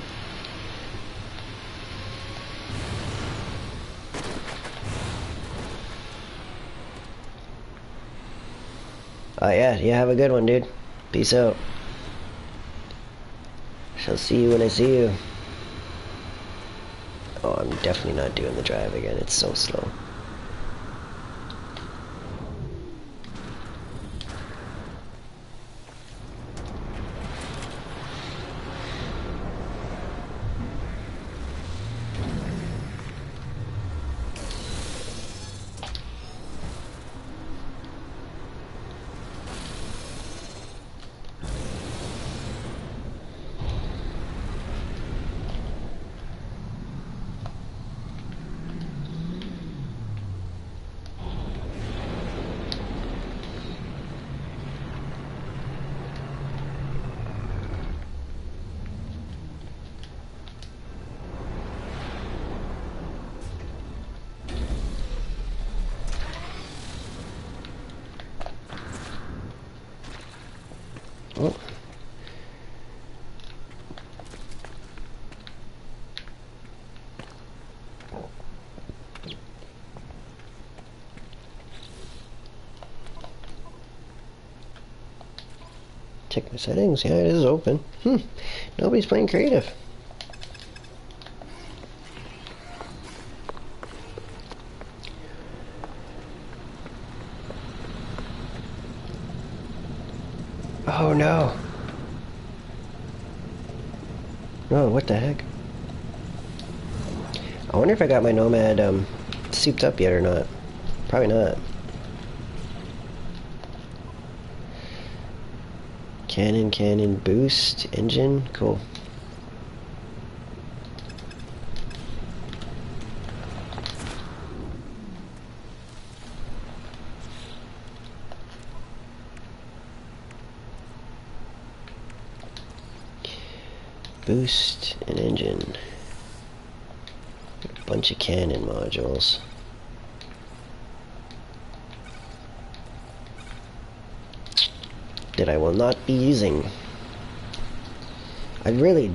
Yeah, you have a good one, dude. Peace out. Shall see you when I see you. Oh, I'm definitely not doing the drive again. It's so slow. Oh. Check my settings. Yeah, it is open. Nobody's playing creative. Oh no. Oh, what the heck? I wonder if I got my Nomad souped up yet or not. Probably not. Cannon boost engine. Cool. Boost and engine. A bunch of cannon modules. That I will not be using. I'm really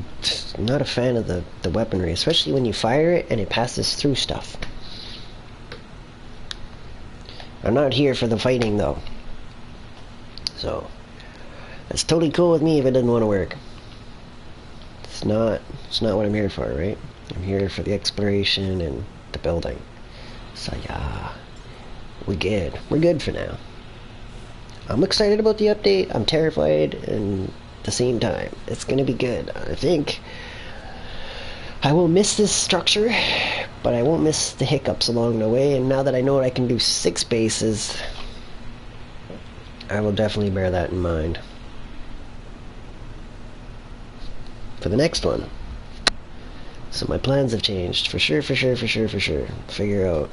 not a fan of the weaponry, especially when you fire it and it passes through stuff. I'm not here for the fighting though. So, that's totally cool with me if it doesn't want to work. It's not what I'm here for, right? I'm here for the exploration and the building. So yeah, we're good for now. I'm excited about the update. I'm terrified and at the same time. It's gonna be good. I think I will miss this structure, but I won't miss the hiccups along the way. And now that I know I can do 6 bases, I will definitely bear that in mind for the next one. So my plans have changed, for sure. Figure out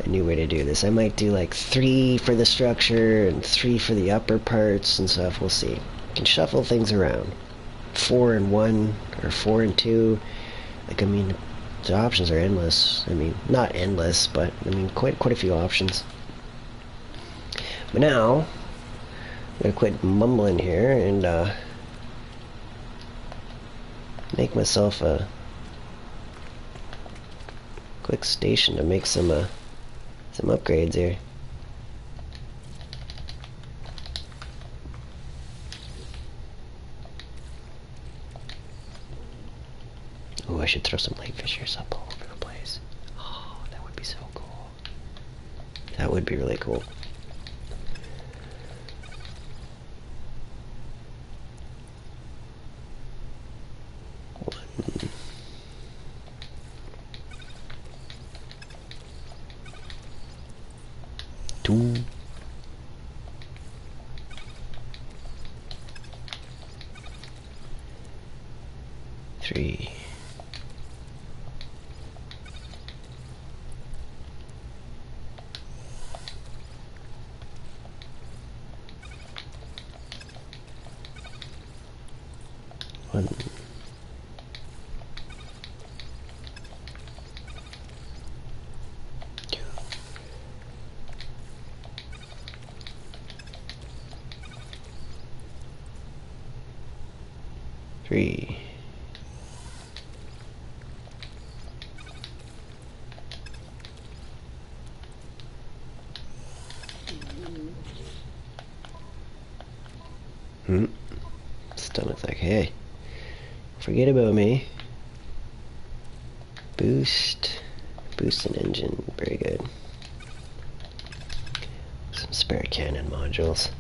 a new way to do this. I might do like 3 for the structure and 3 for the upper parts and stuff. We'll see. I can shuffle things around. 4 and 1 or 4 and 2. Like, I mean, the options are endless. I mean, not endless, but I mean quite a few options. But now I'm gonna quit mumbling here and make myself a quick station to make some upgrades here. Oh, I should throw some light fissures up all over the place. Oh, that would be so cool. That would be really cool. One. 2. 3. 1. 2. 3. 4. Stomach's like, hey, forget about me. Boost an engine, very good. Some spare cannon modules.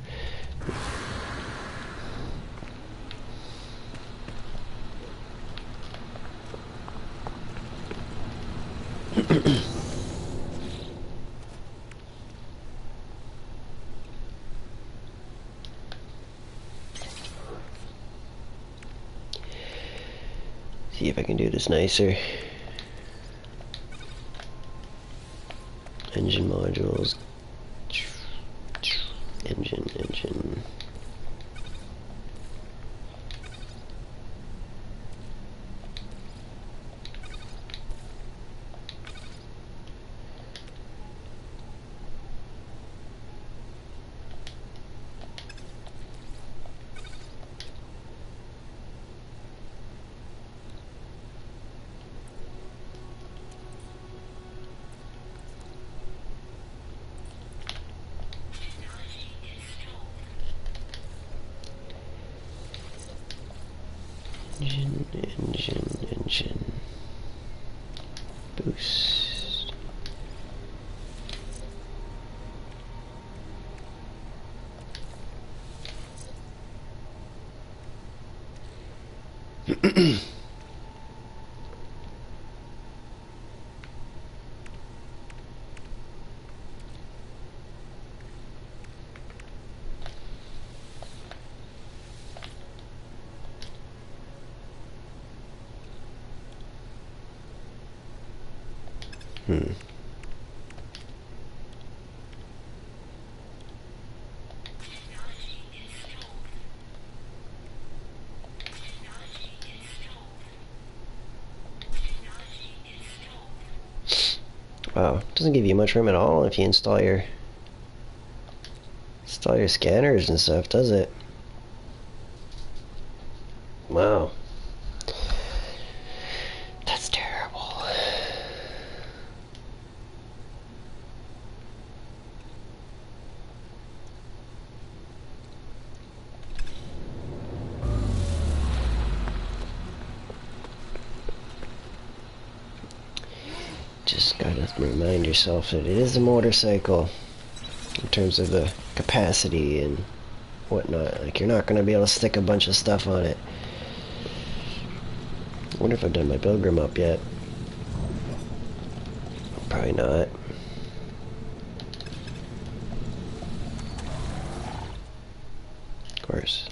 See if I can do this nicer. Engine modules. Engine. Engine. Boost. Wow, doesn't give you much room at all if you install your scanners and stuff, does it? Wow. That's terrible. Just gotta remind yourself that it is a motorcycle in terms of the capacity and whatnot. Like, you're not gonna be able to stick a bunch of stuff on it. I wonder if I've done my pilgrim up yet. Probably not. Of course.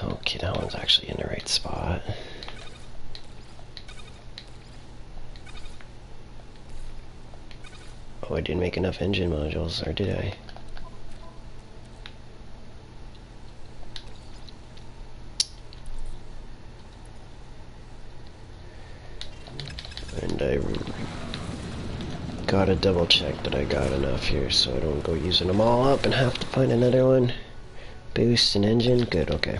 Okay, that one's actually in the right spot. Oh, I didn't make enough engine modules, or did I? And I gotta double check that I got enough here so I don't go using them all up and have to find another one. Boost and engine, good, okay.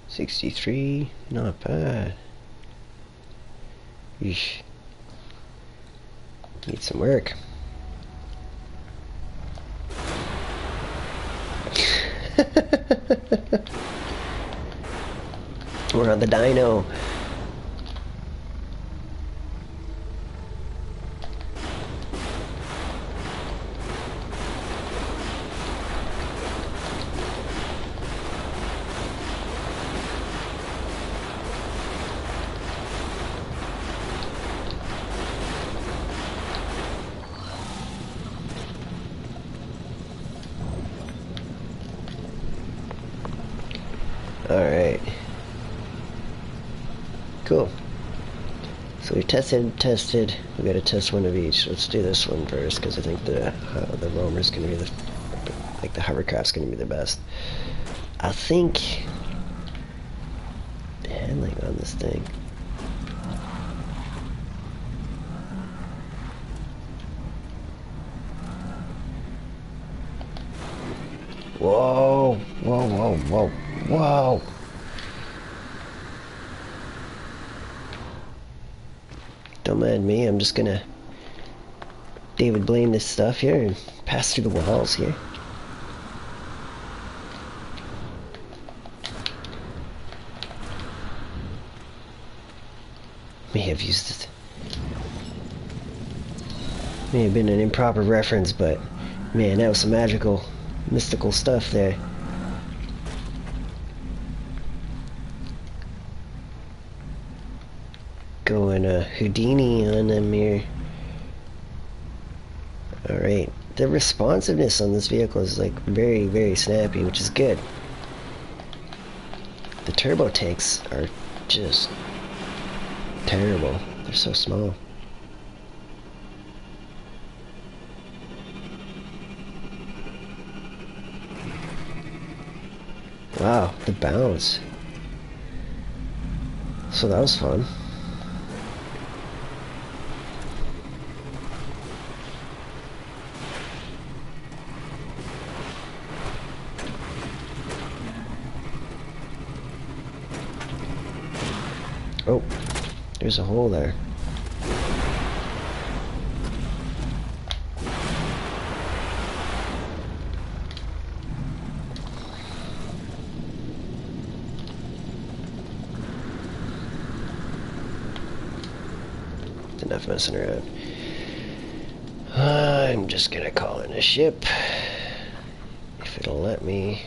$63, not bad. Yeesh. Need some work. We're on the dyno. Alright. Cool. So we tested. We gotta test one of each. Let's do this one first, because I think the roamer's gonna be the hovercraft's gonna be the best. I think the handling on this thing. Whoa! Whoa! Whoa! Whoa! Whoa! Don't mind me, I'm just gonna David Blaine this stuff here and pass through the walls here. May have used it. May have been an improper reference, but man, that was some magical, mystical stuff there. Going Houdini on them here. Alright, the responsiveness on this vehicle is like very, very snappy, which is good. The turbo tanks are just terrible. They're so small. Wow, the bounce. So that was fun. Oh, there's a hole there. Enough messing around. I'm just gonna call in a ship. If it'll let me.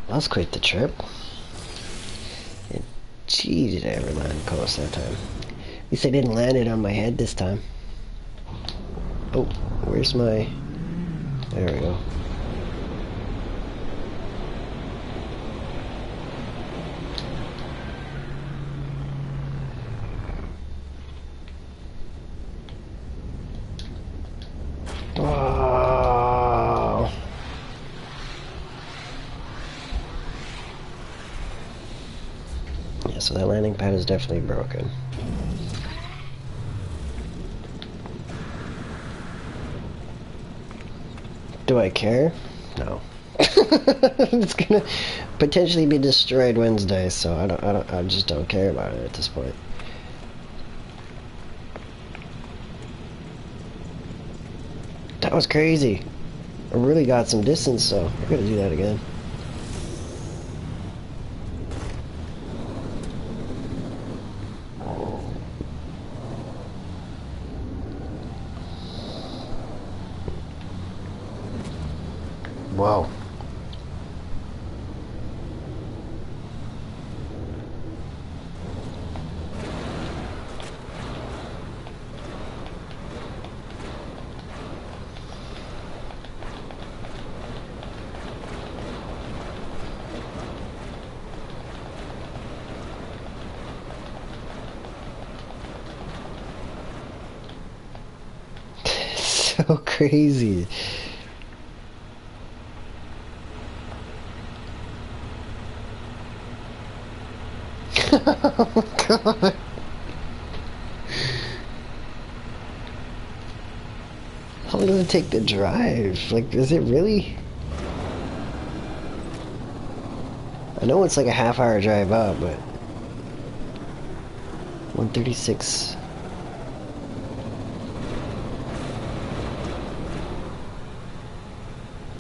That was quite the trip. And gee, did I ever land close that time. At least I didn't land it on my head this time. Oh, where's my... There we go. Oh. Yeah, so that landing pad is definitely broken. Do I care? No. It's gonna potentially be destroyed Wednesday, so I just don't care about it at this point. That was crazy. I really got some distance, so I gotta do that again. Wow. So crazy. Oh god. How long does it take to drive? Like, is it really? I know it's like a half-hour drive up, but 136.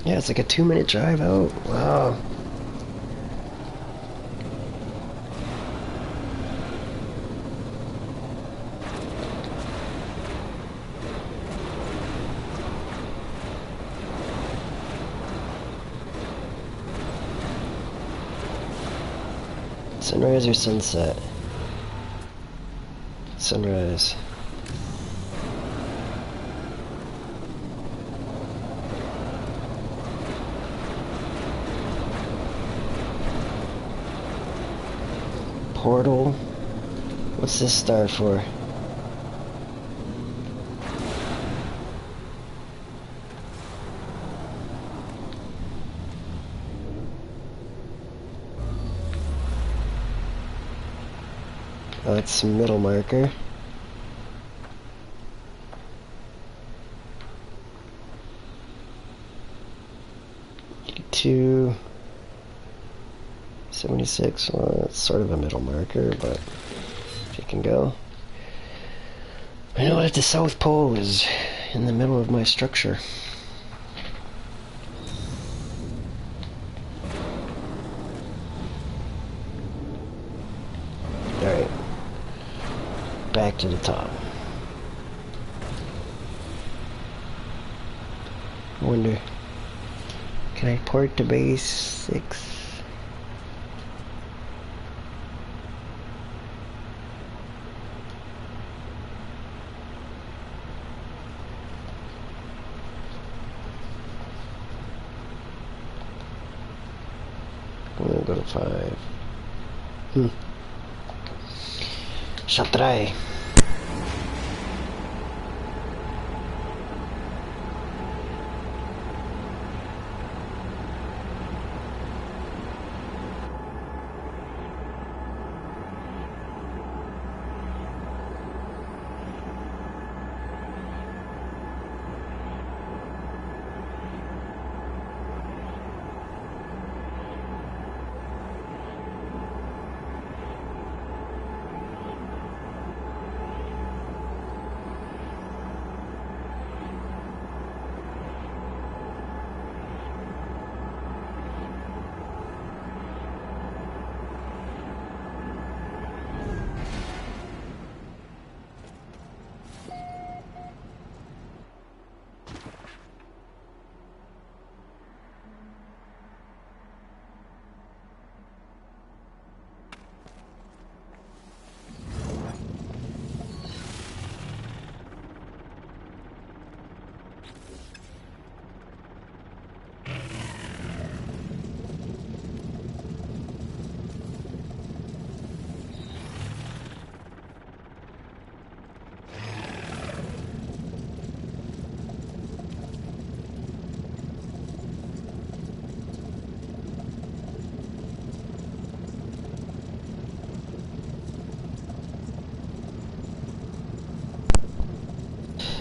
Yeah, it's like a 2-minute drive out. Wow. Sunrise or sunset? Sunrise. Portal? What's this star for? Oh, that's middle marker. Two 76. Well, it's sort of a middle marker, but if you can go. I know that the South Pole is in the middle of my structure. Alright. Back to the top. I wonder, can I port to base 6? I'm gonna go to 5. Shall try.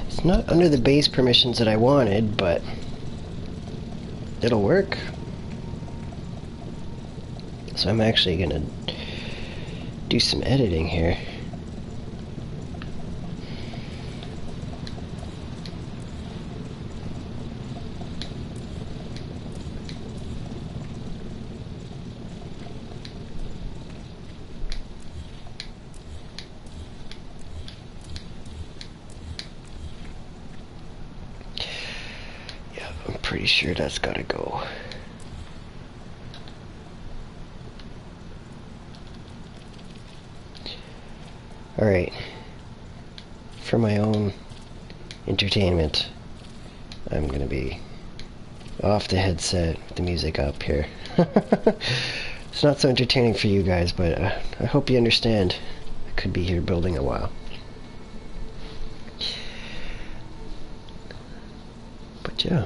It's not under the base permissions that I wanted, but it'll work. So I'm actually gonna do some editing here. pretty sure that's gotta go. Alright. For my own entertainment, I'm gonna be off the headset with the music up here. It's not so entertaining for you guys, but I hope you understand. I could be here building a while. But yeah.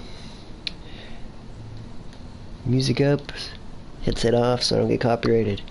Music up, headset off so I don't get copyrighted.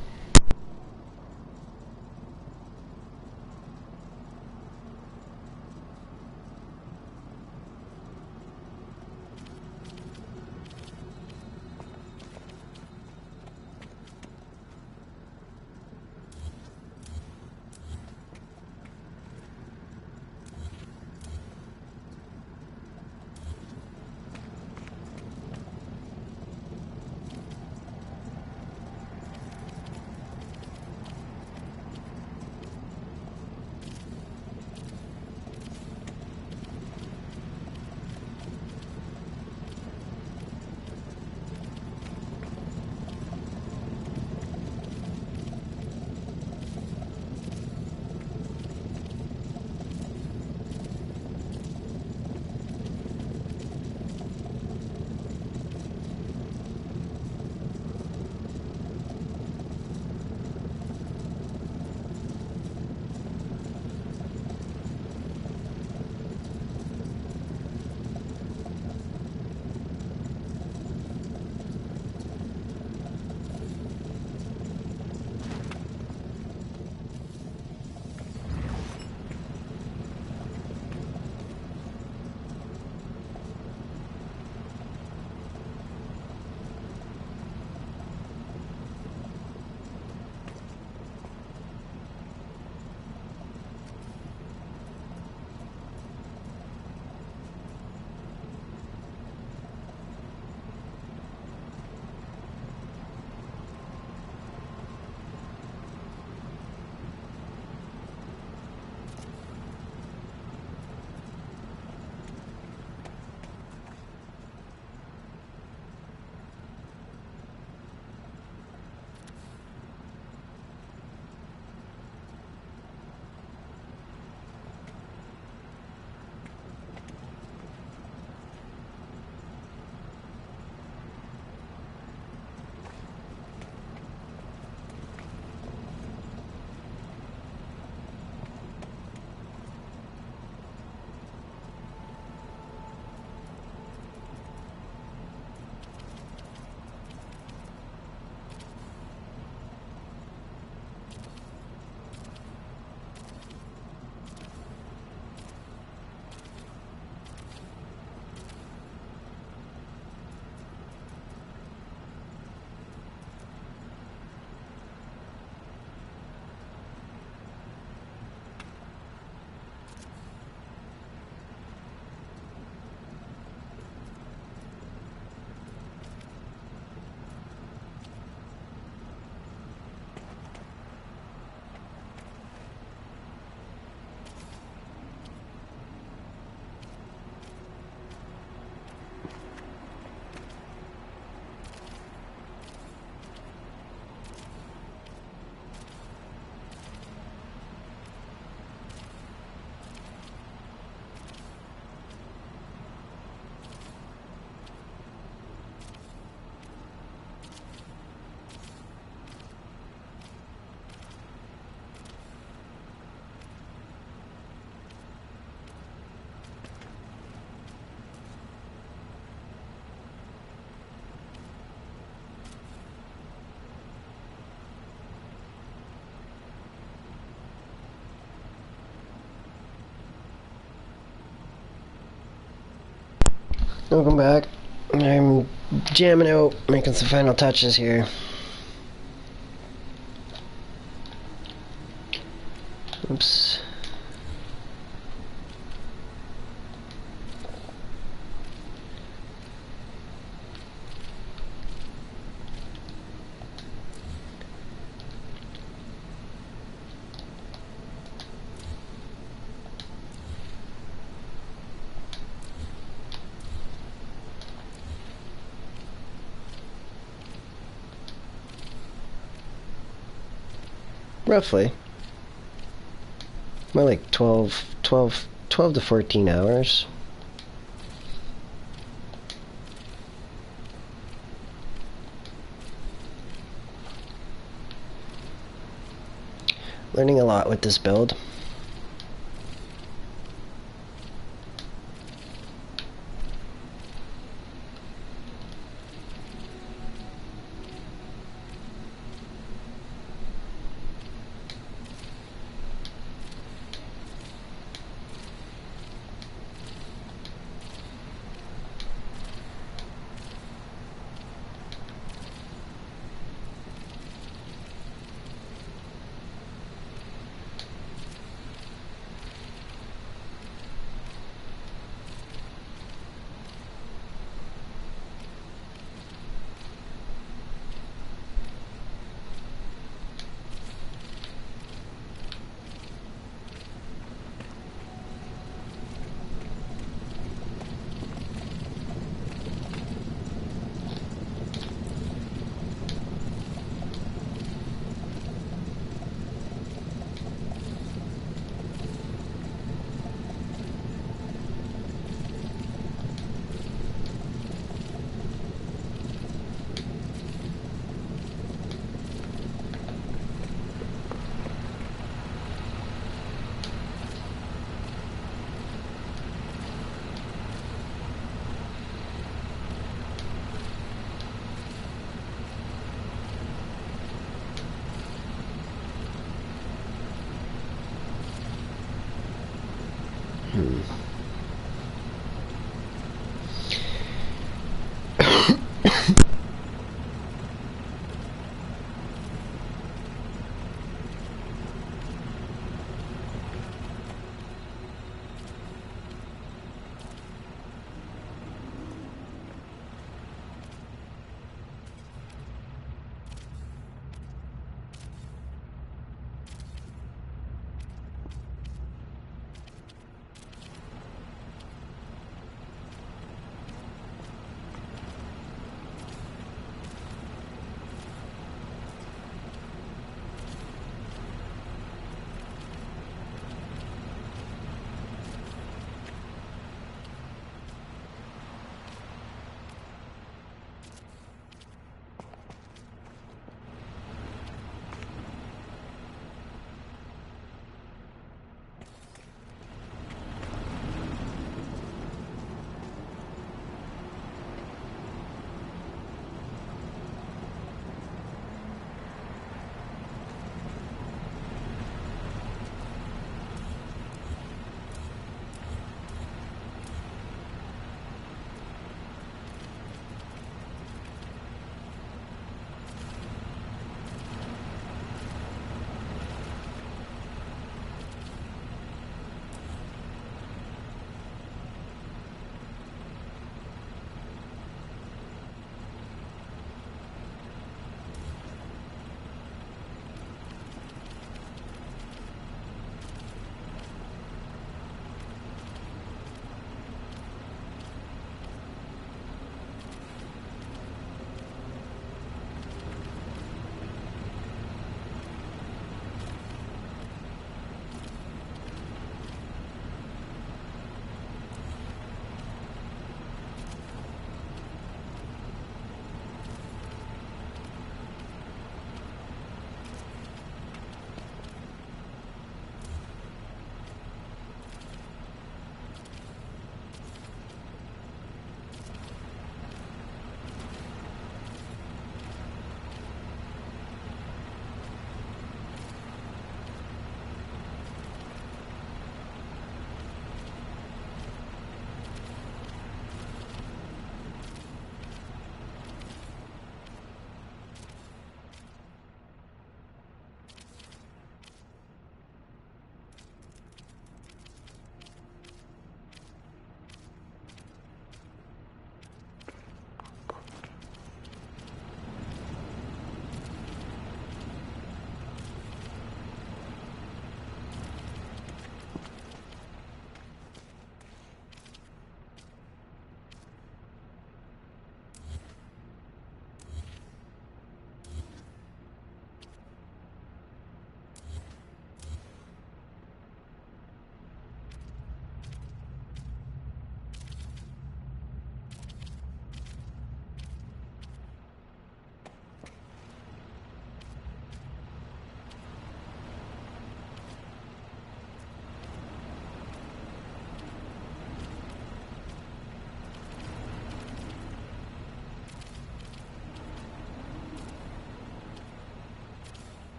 Welcome back. I'm jamming out, making some final touches here. Oops. Roughly. More like 12 to 14 hours. Learning a lot with this build.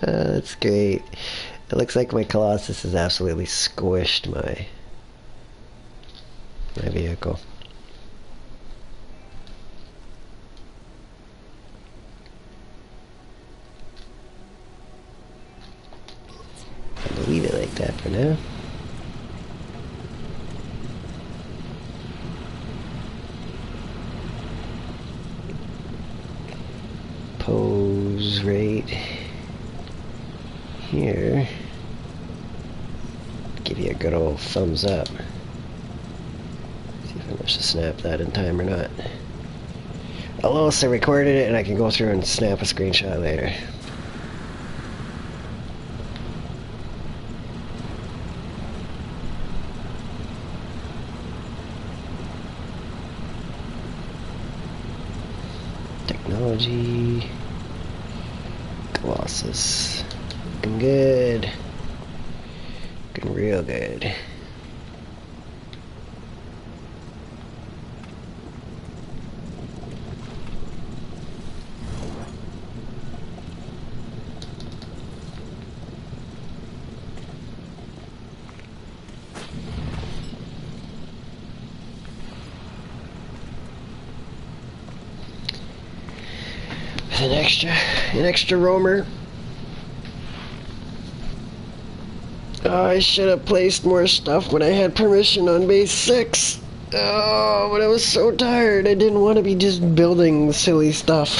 That's great. It looks like my Colossus has absolutely squished my vehicle. I'll leave it like that for now. Pose right here. Give you a good old thumbs up. See if I manage to snap that in time or not. I'll also recorded it and I can go through and snap a screenshot later. Technology. Colossus. Looking good. Looking real good. An extra roamer. Oh, I should have placed more stuff when I had permission on base 6. Oh, but I was so tired. I didn't want to be just building silly stuff.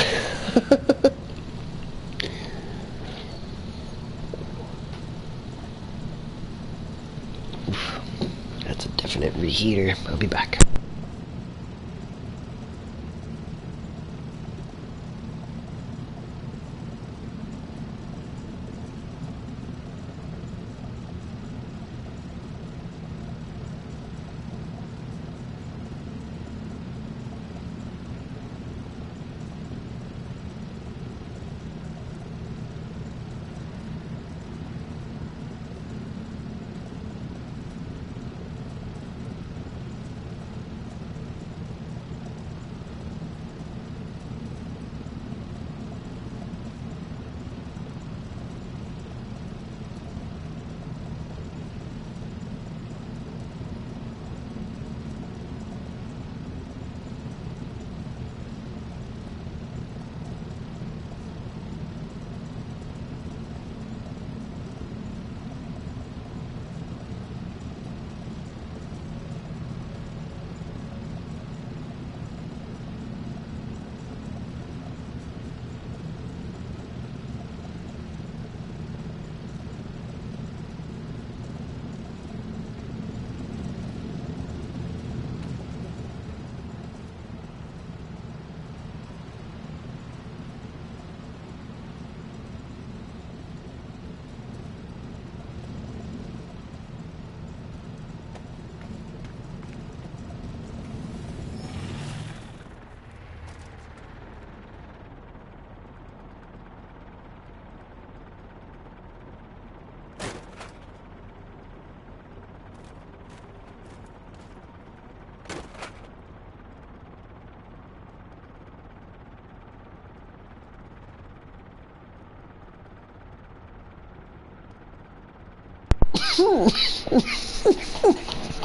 That's a definite reheater. I'll be back.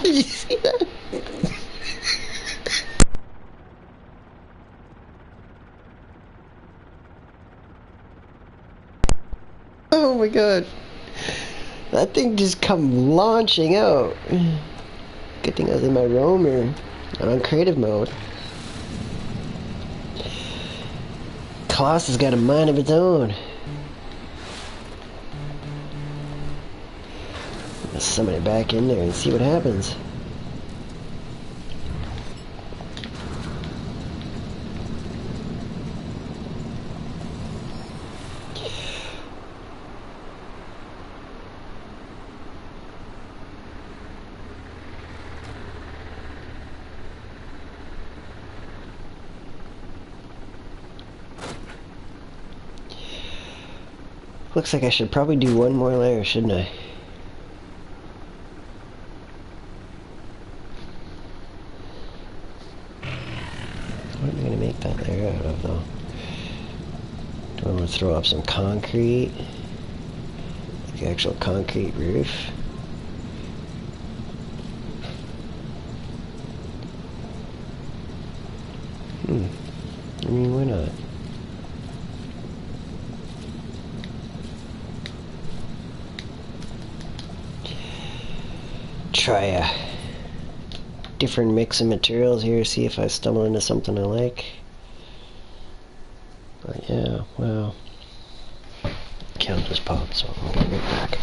Did you see that? Oh my god. That thing just come launching out. Good thing I was in my roamer, not on creative mode. Colossus got a mind of its own. Let's summon it back in there and see what happens. Looks like I should probably do one more layer, shouldn't I? What am I going to make that layer out of, though? Do I want to throw up some concrete? The actual concrete roof. I mean, why not? Try a different mix of materials here, see if I stumble into something I like. But yeah, well, count just popped, so I'll get right back.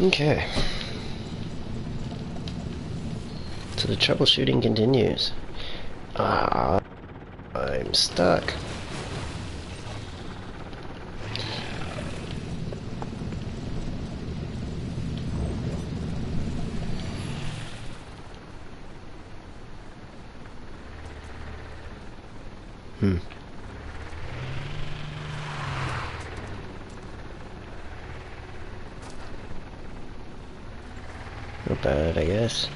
Okay. So the troubleshooting continues. I'm stuck. Not bad, I guess.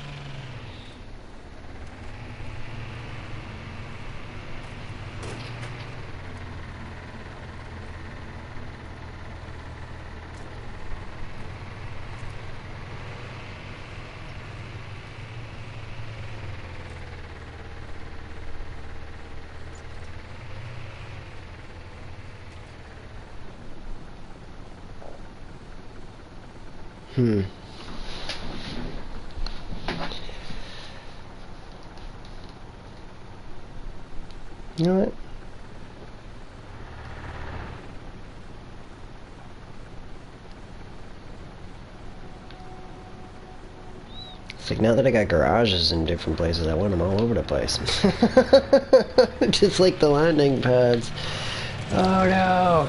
You know what? It's like now that I got garages in different places, I want them all over the place. Just like the landing pads. Oh no!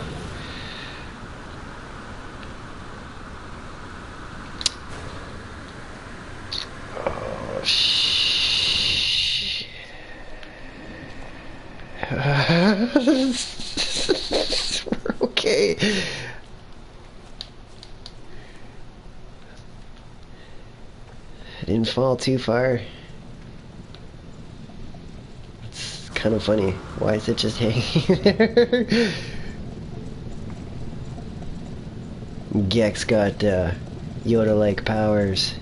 Oh shit. Okay. I didn't fall too far. It's kind of funny. Why is it just hanging there? Gex got Yoda-like powers.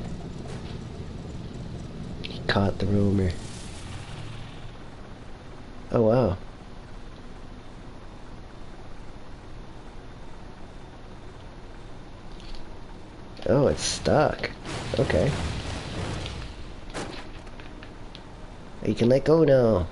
He caught the roamer. Oh wow. Oh, it's stuck. Okay. You can let go now.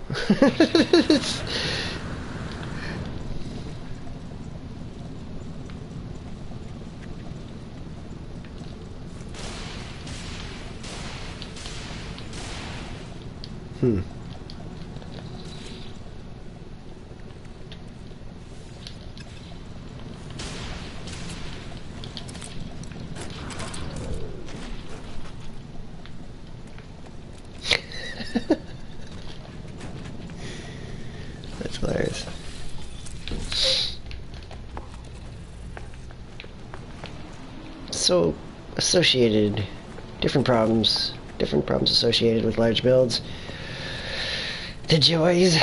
That's hilarious. So, different problems associated with large builds. The joys. Now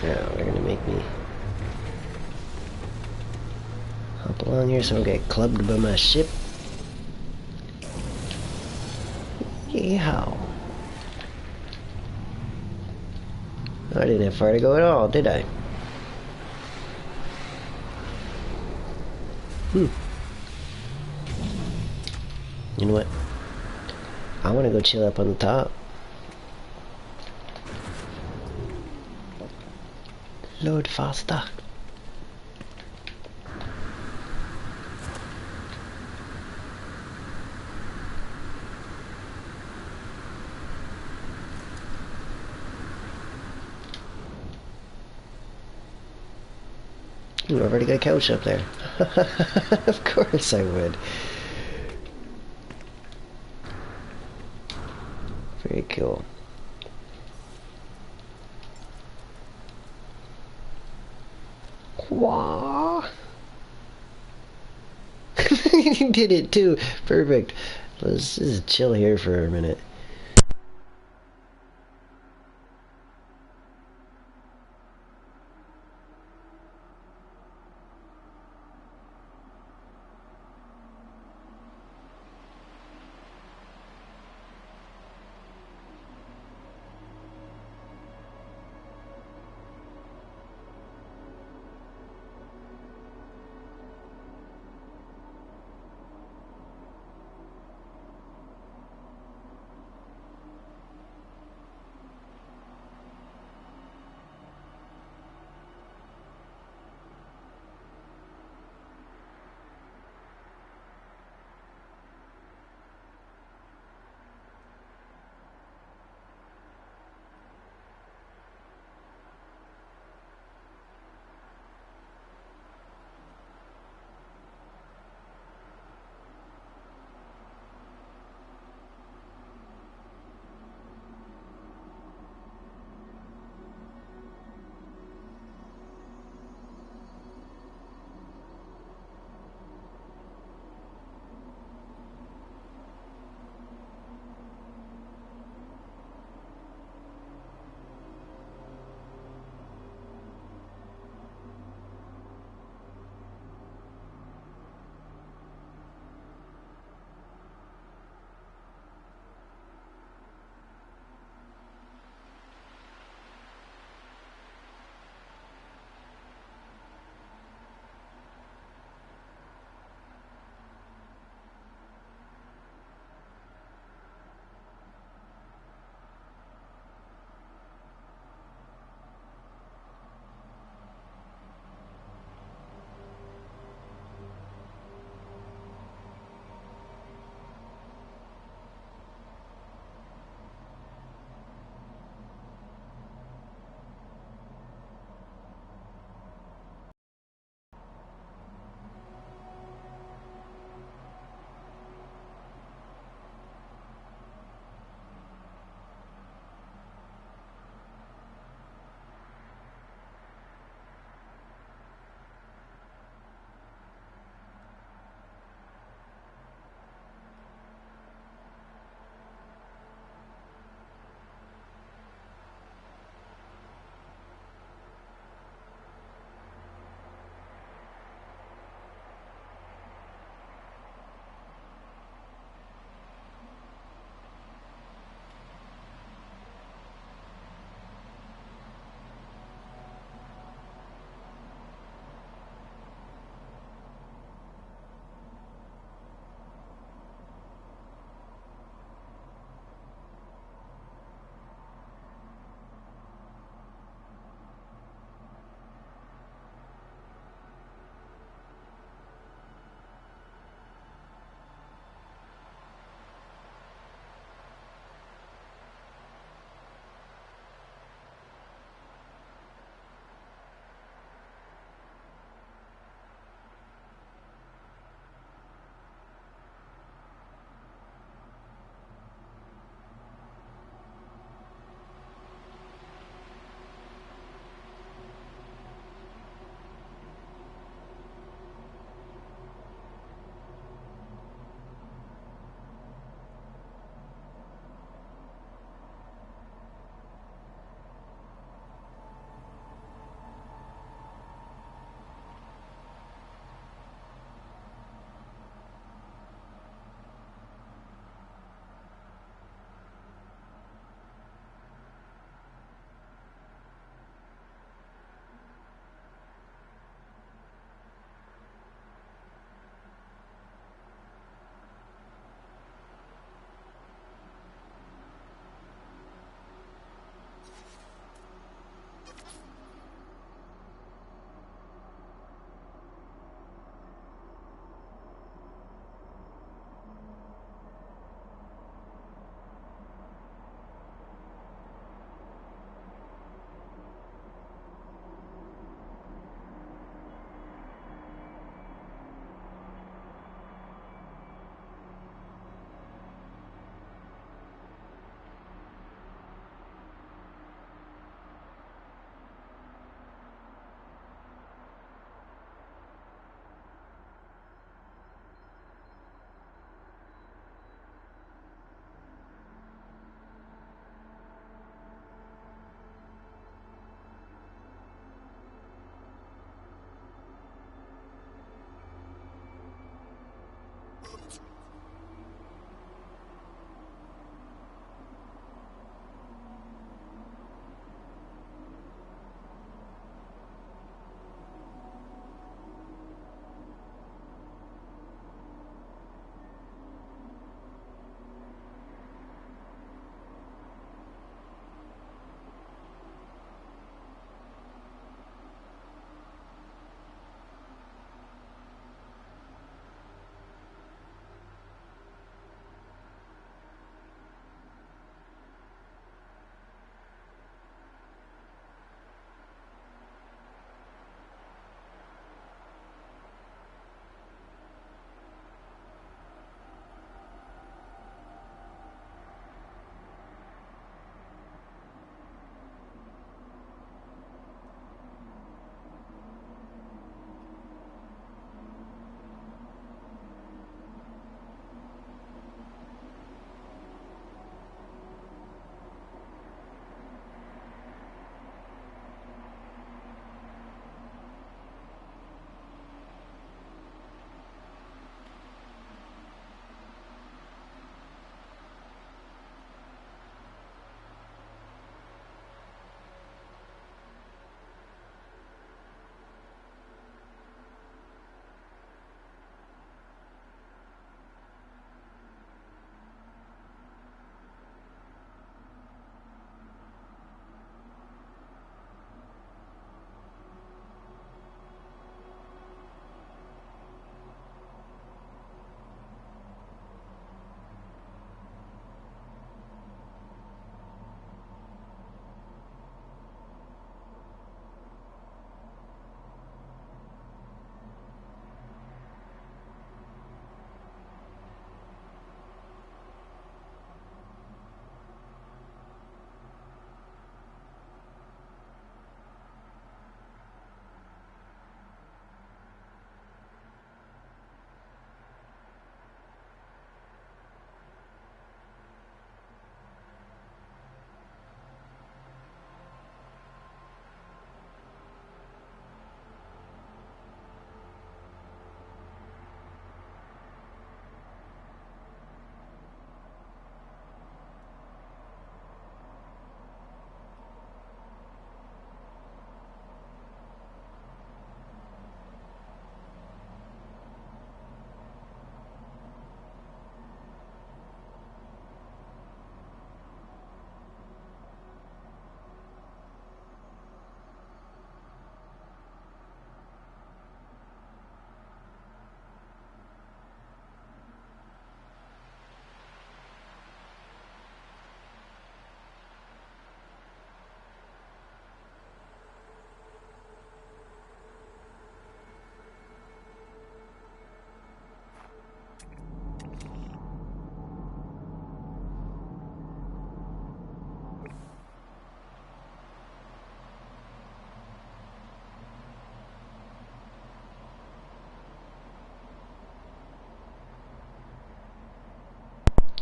they're gonna make me hop along here so I don't get clubbed by my ship. Yeehaw. I didn't have far to go at all, did I? You know what? I want to go chill up on the top. Load faster. Ooh, I've already got a couch up there. Of course I would. Very cool. Wah! You did it too. Perfect. Let's just chill here for a minute.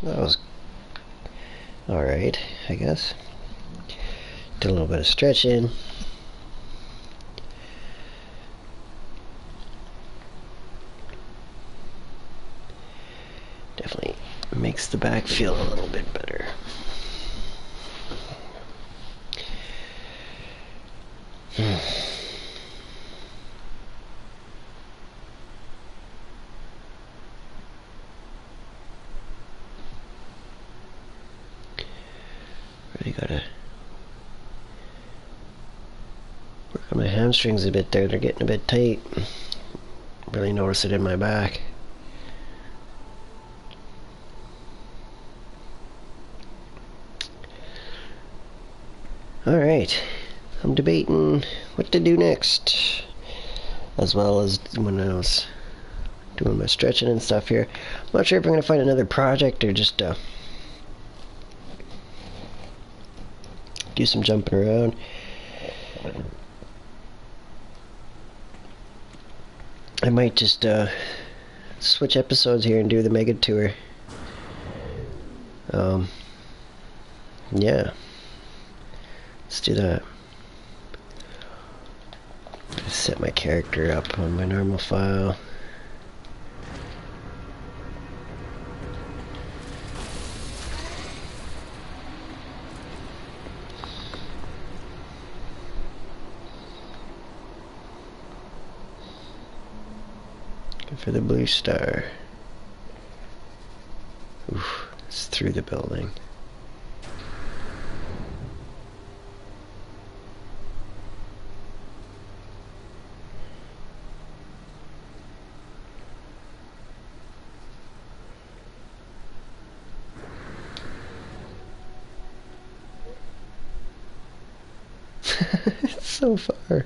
That was alright, I guess. Did a little bit of stretching. Definitely makes the back feel a little bit better. Really gotta work on my hamstrings a bit there. They're getting a bit tight. Really notice it in my back. Alright, I'm debating what to do next, as well as when I was doing my stretching and stuff here. I'm not sure if I'm going to find another project or just do some jumping around. I might just switch episodes here and do the mega tour. Yeah, let's do that. Set my character up on my normal file. for the blue star. Oof, it's through the building. It's so far.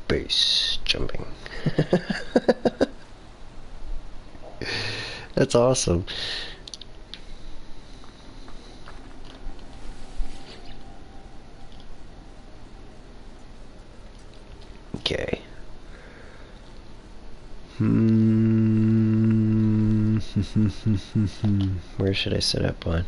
Base jumping. That's awesome. Okay. Where should I set up on?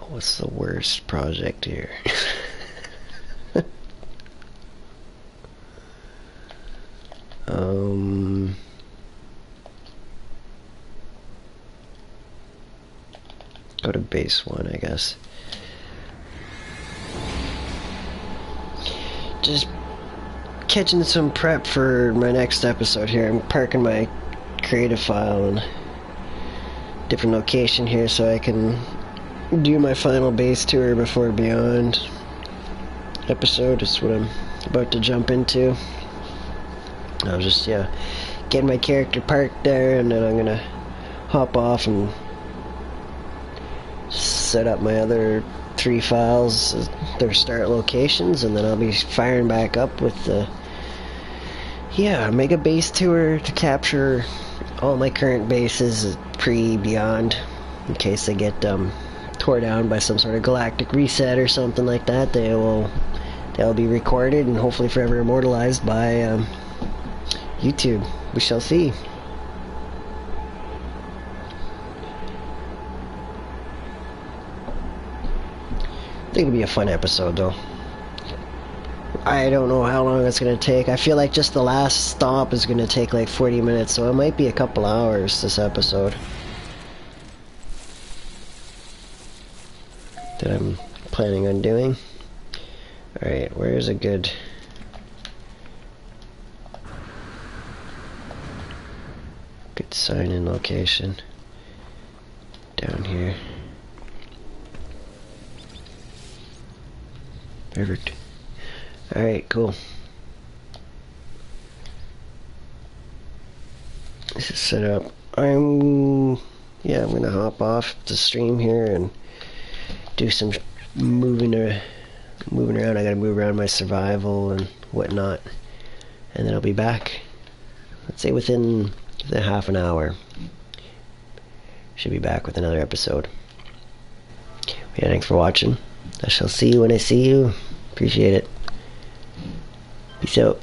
What's the worst project here? Go to base 1, I guess. Just catching some prep for my next episode here. I'm parking my creative file in a different location here so I can do my final base tour before Beyond episode. Is what I'm about to jump into. I was just, yeah, getting my character parked there, and then I'm gonna hop off and set up my other 3 files, their start locations, and then I'll be firing back up with the, yeah, mega base tour to capture all my current bases pre-Beyond, in case they get tore down by some sort of galactic reset or something like that. They'll be recorded and hopefully forever immortalized by YouTube. We shall see. I think it'll be a fun episode though. I don't know how long it's going to take. I feel like just the last stop is going to take like 40 minutes, so it might be a couple hours this episode that I'm planning on doing. Alright, where's a good sign-in location? Down here. Perfect. Alright, cool. This is set up. I'm gonna hop off the stream here and do some moving around. I gotta move around my survival and whatnot, and then I'll be back. Let's say within half an hour. Should be back with another episode. Yeah, thanks for watching. I shall see you when I see you. Appreciate it. Peace out.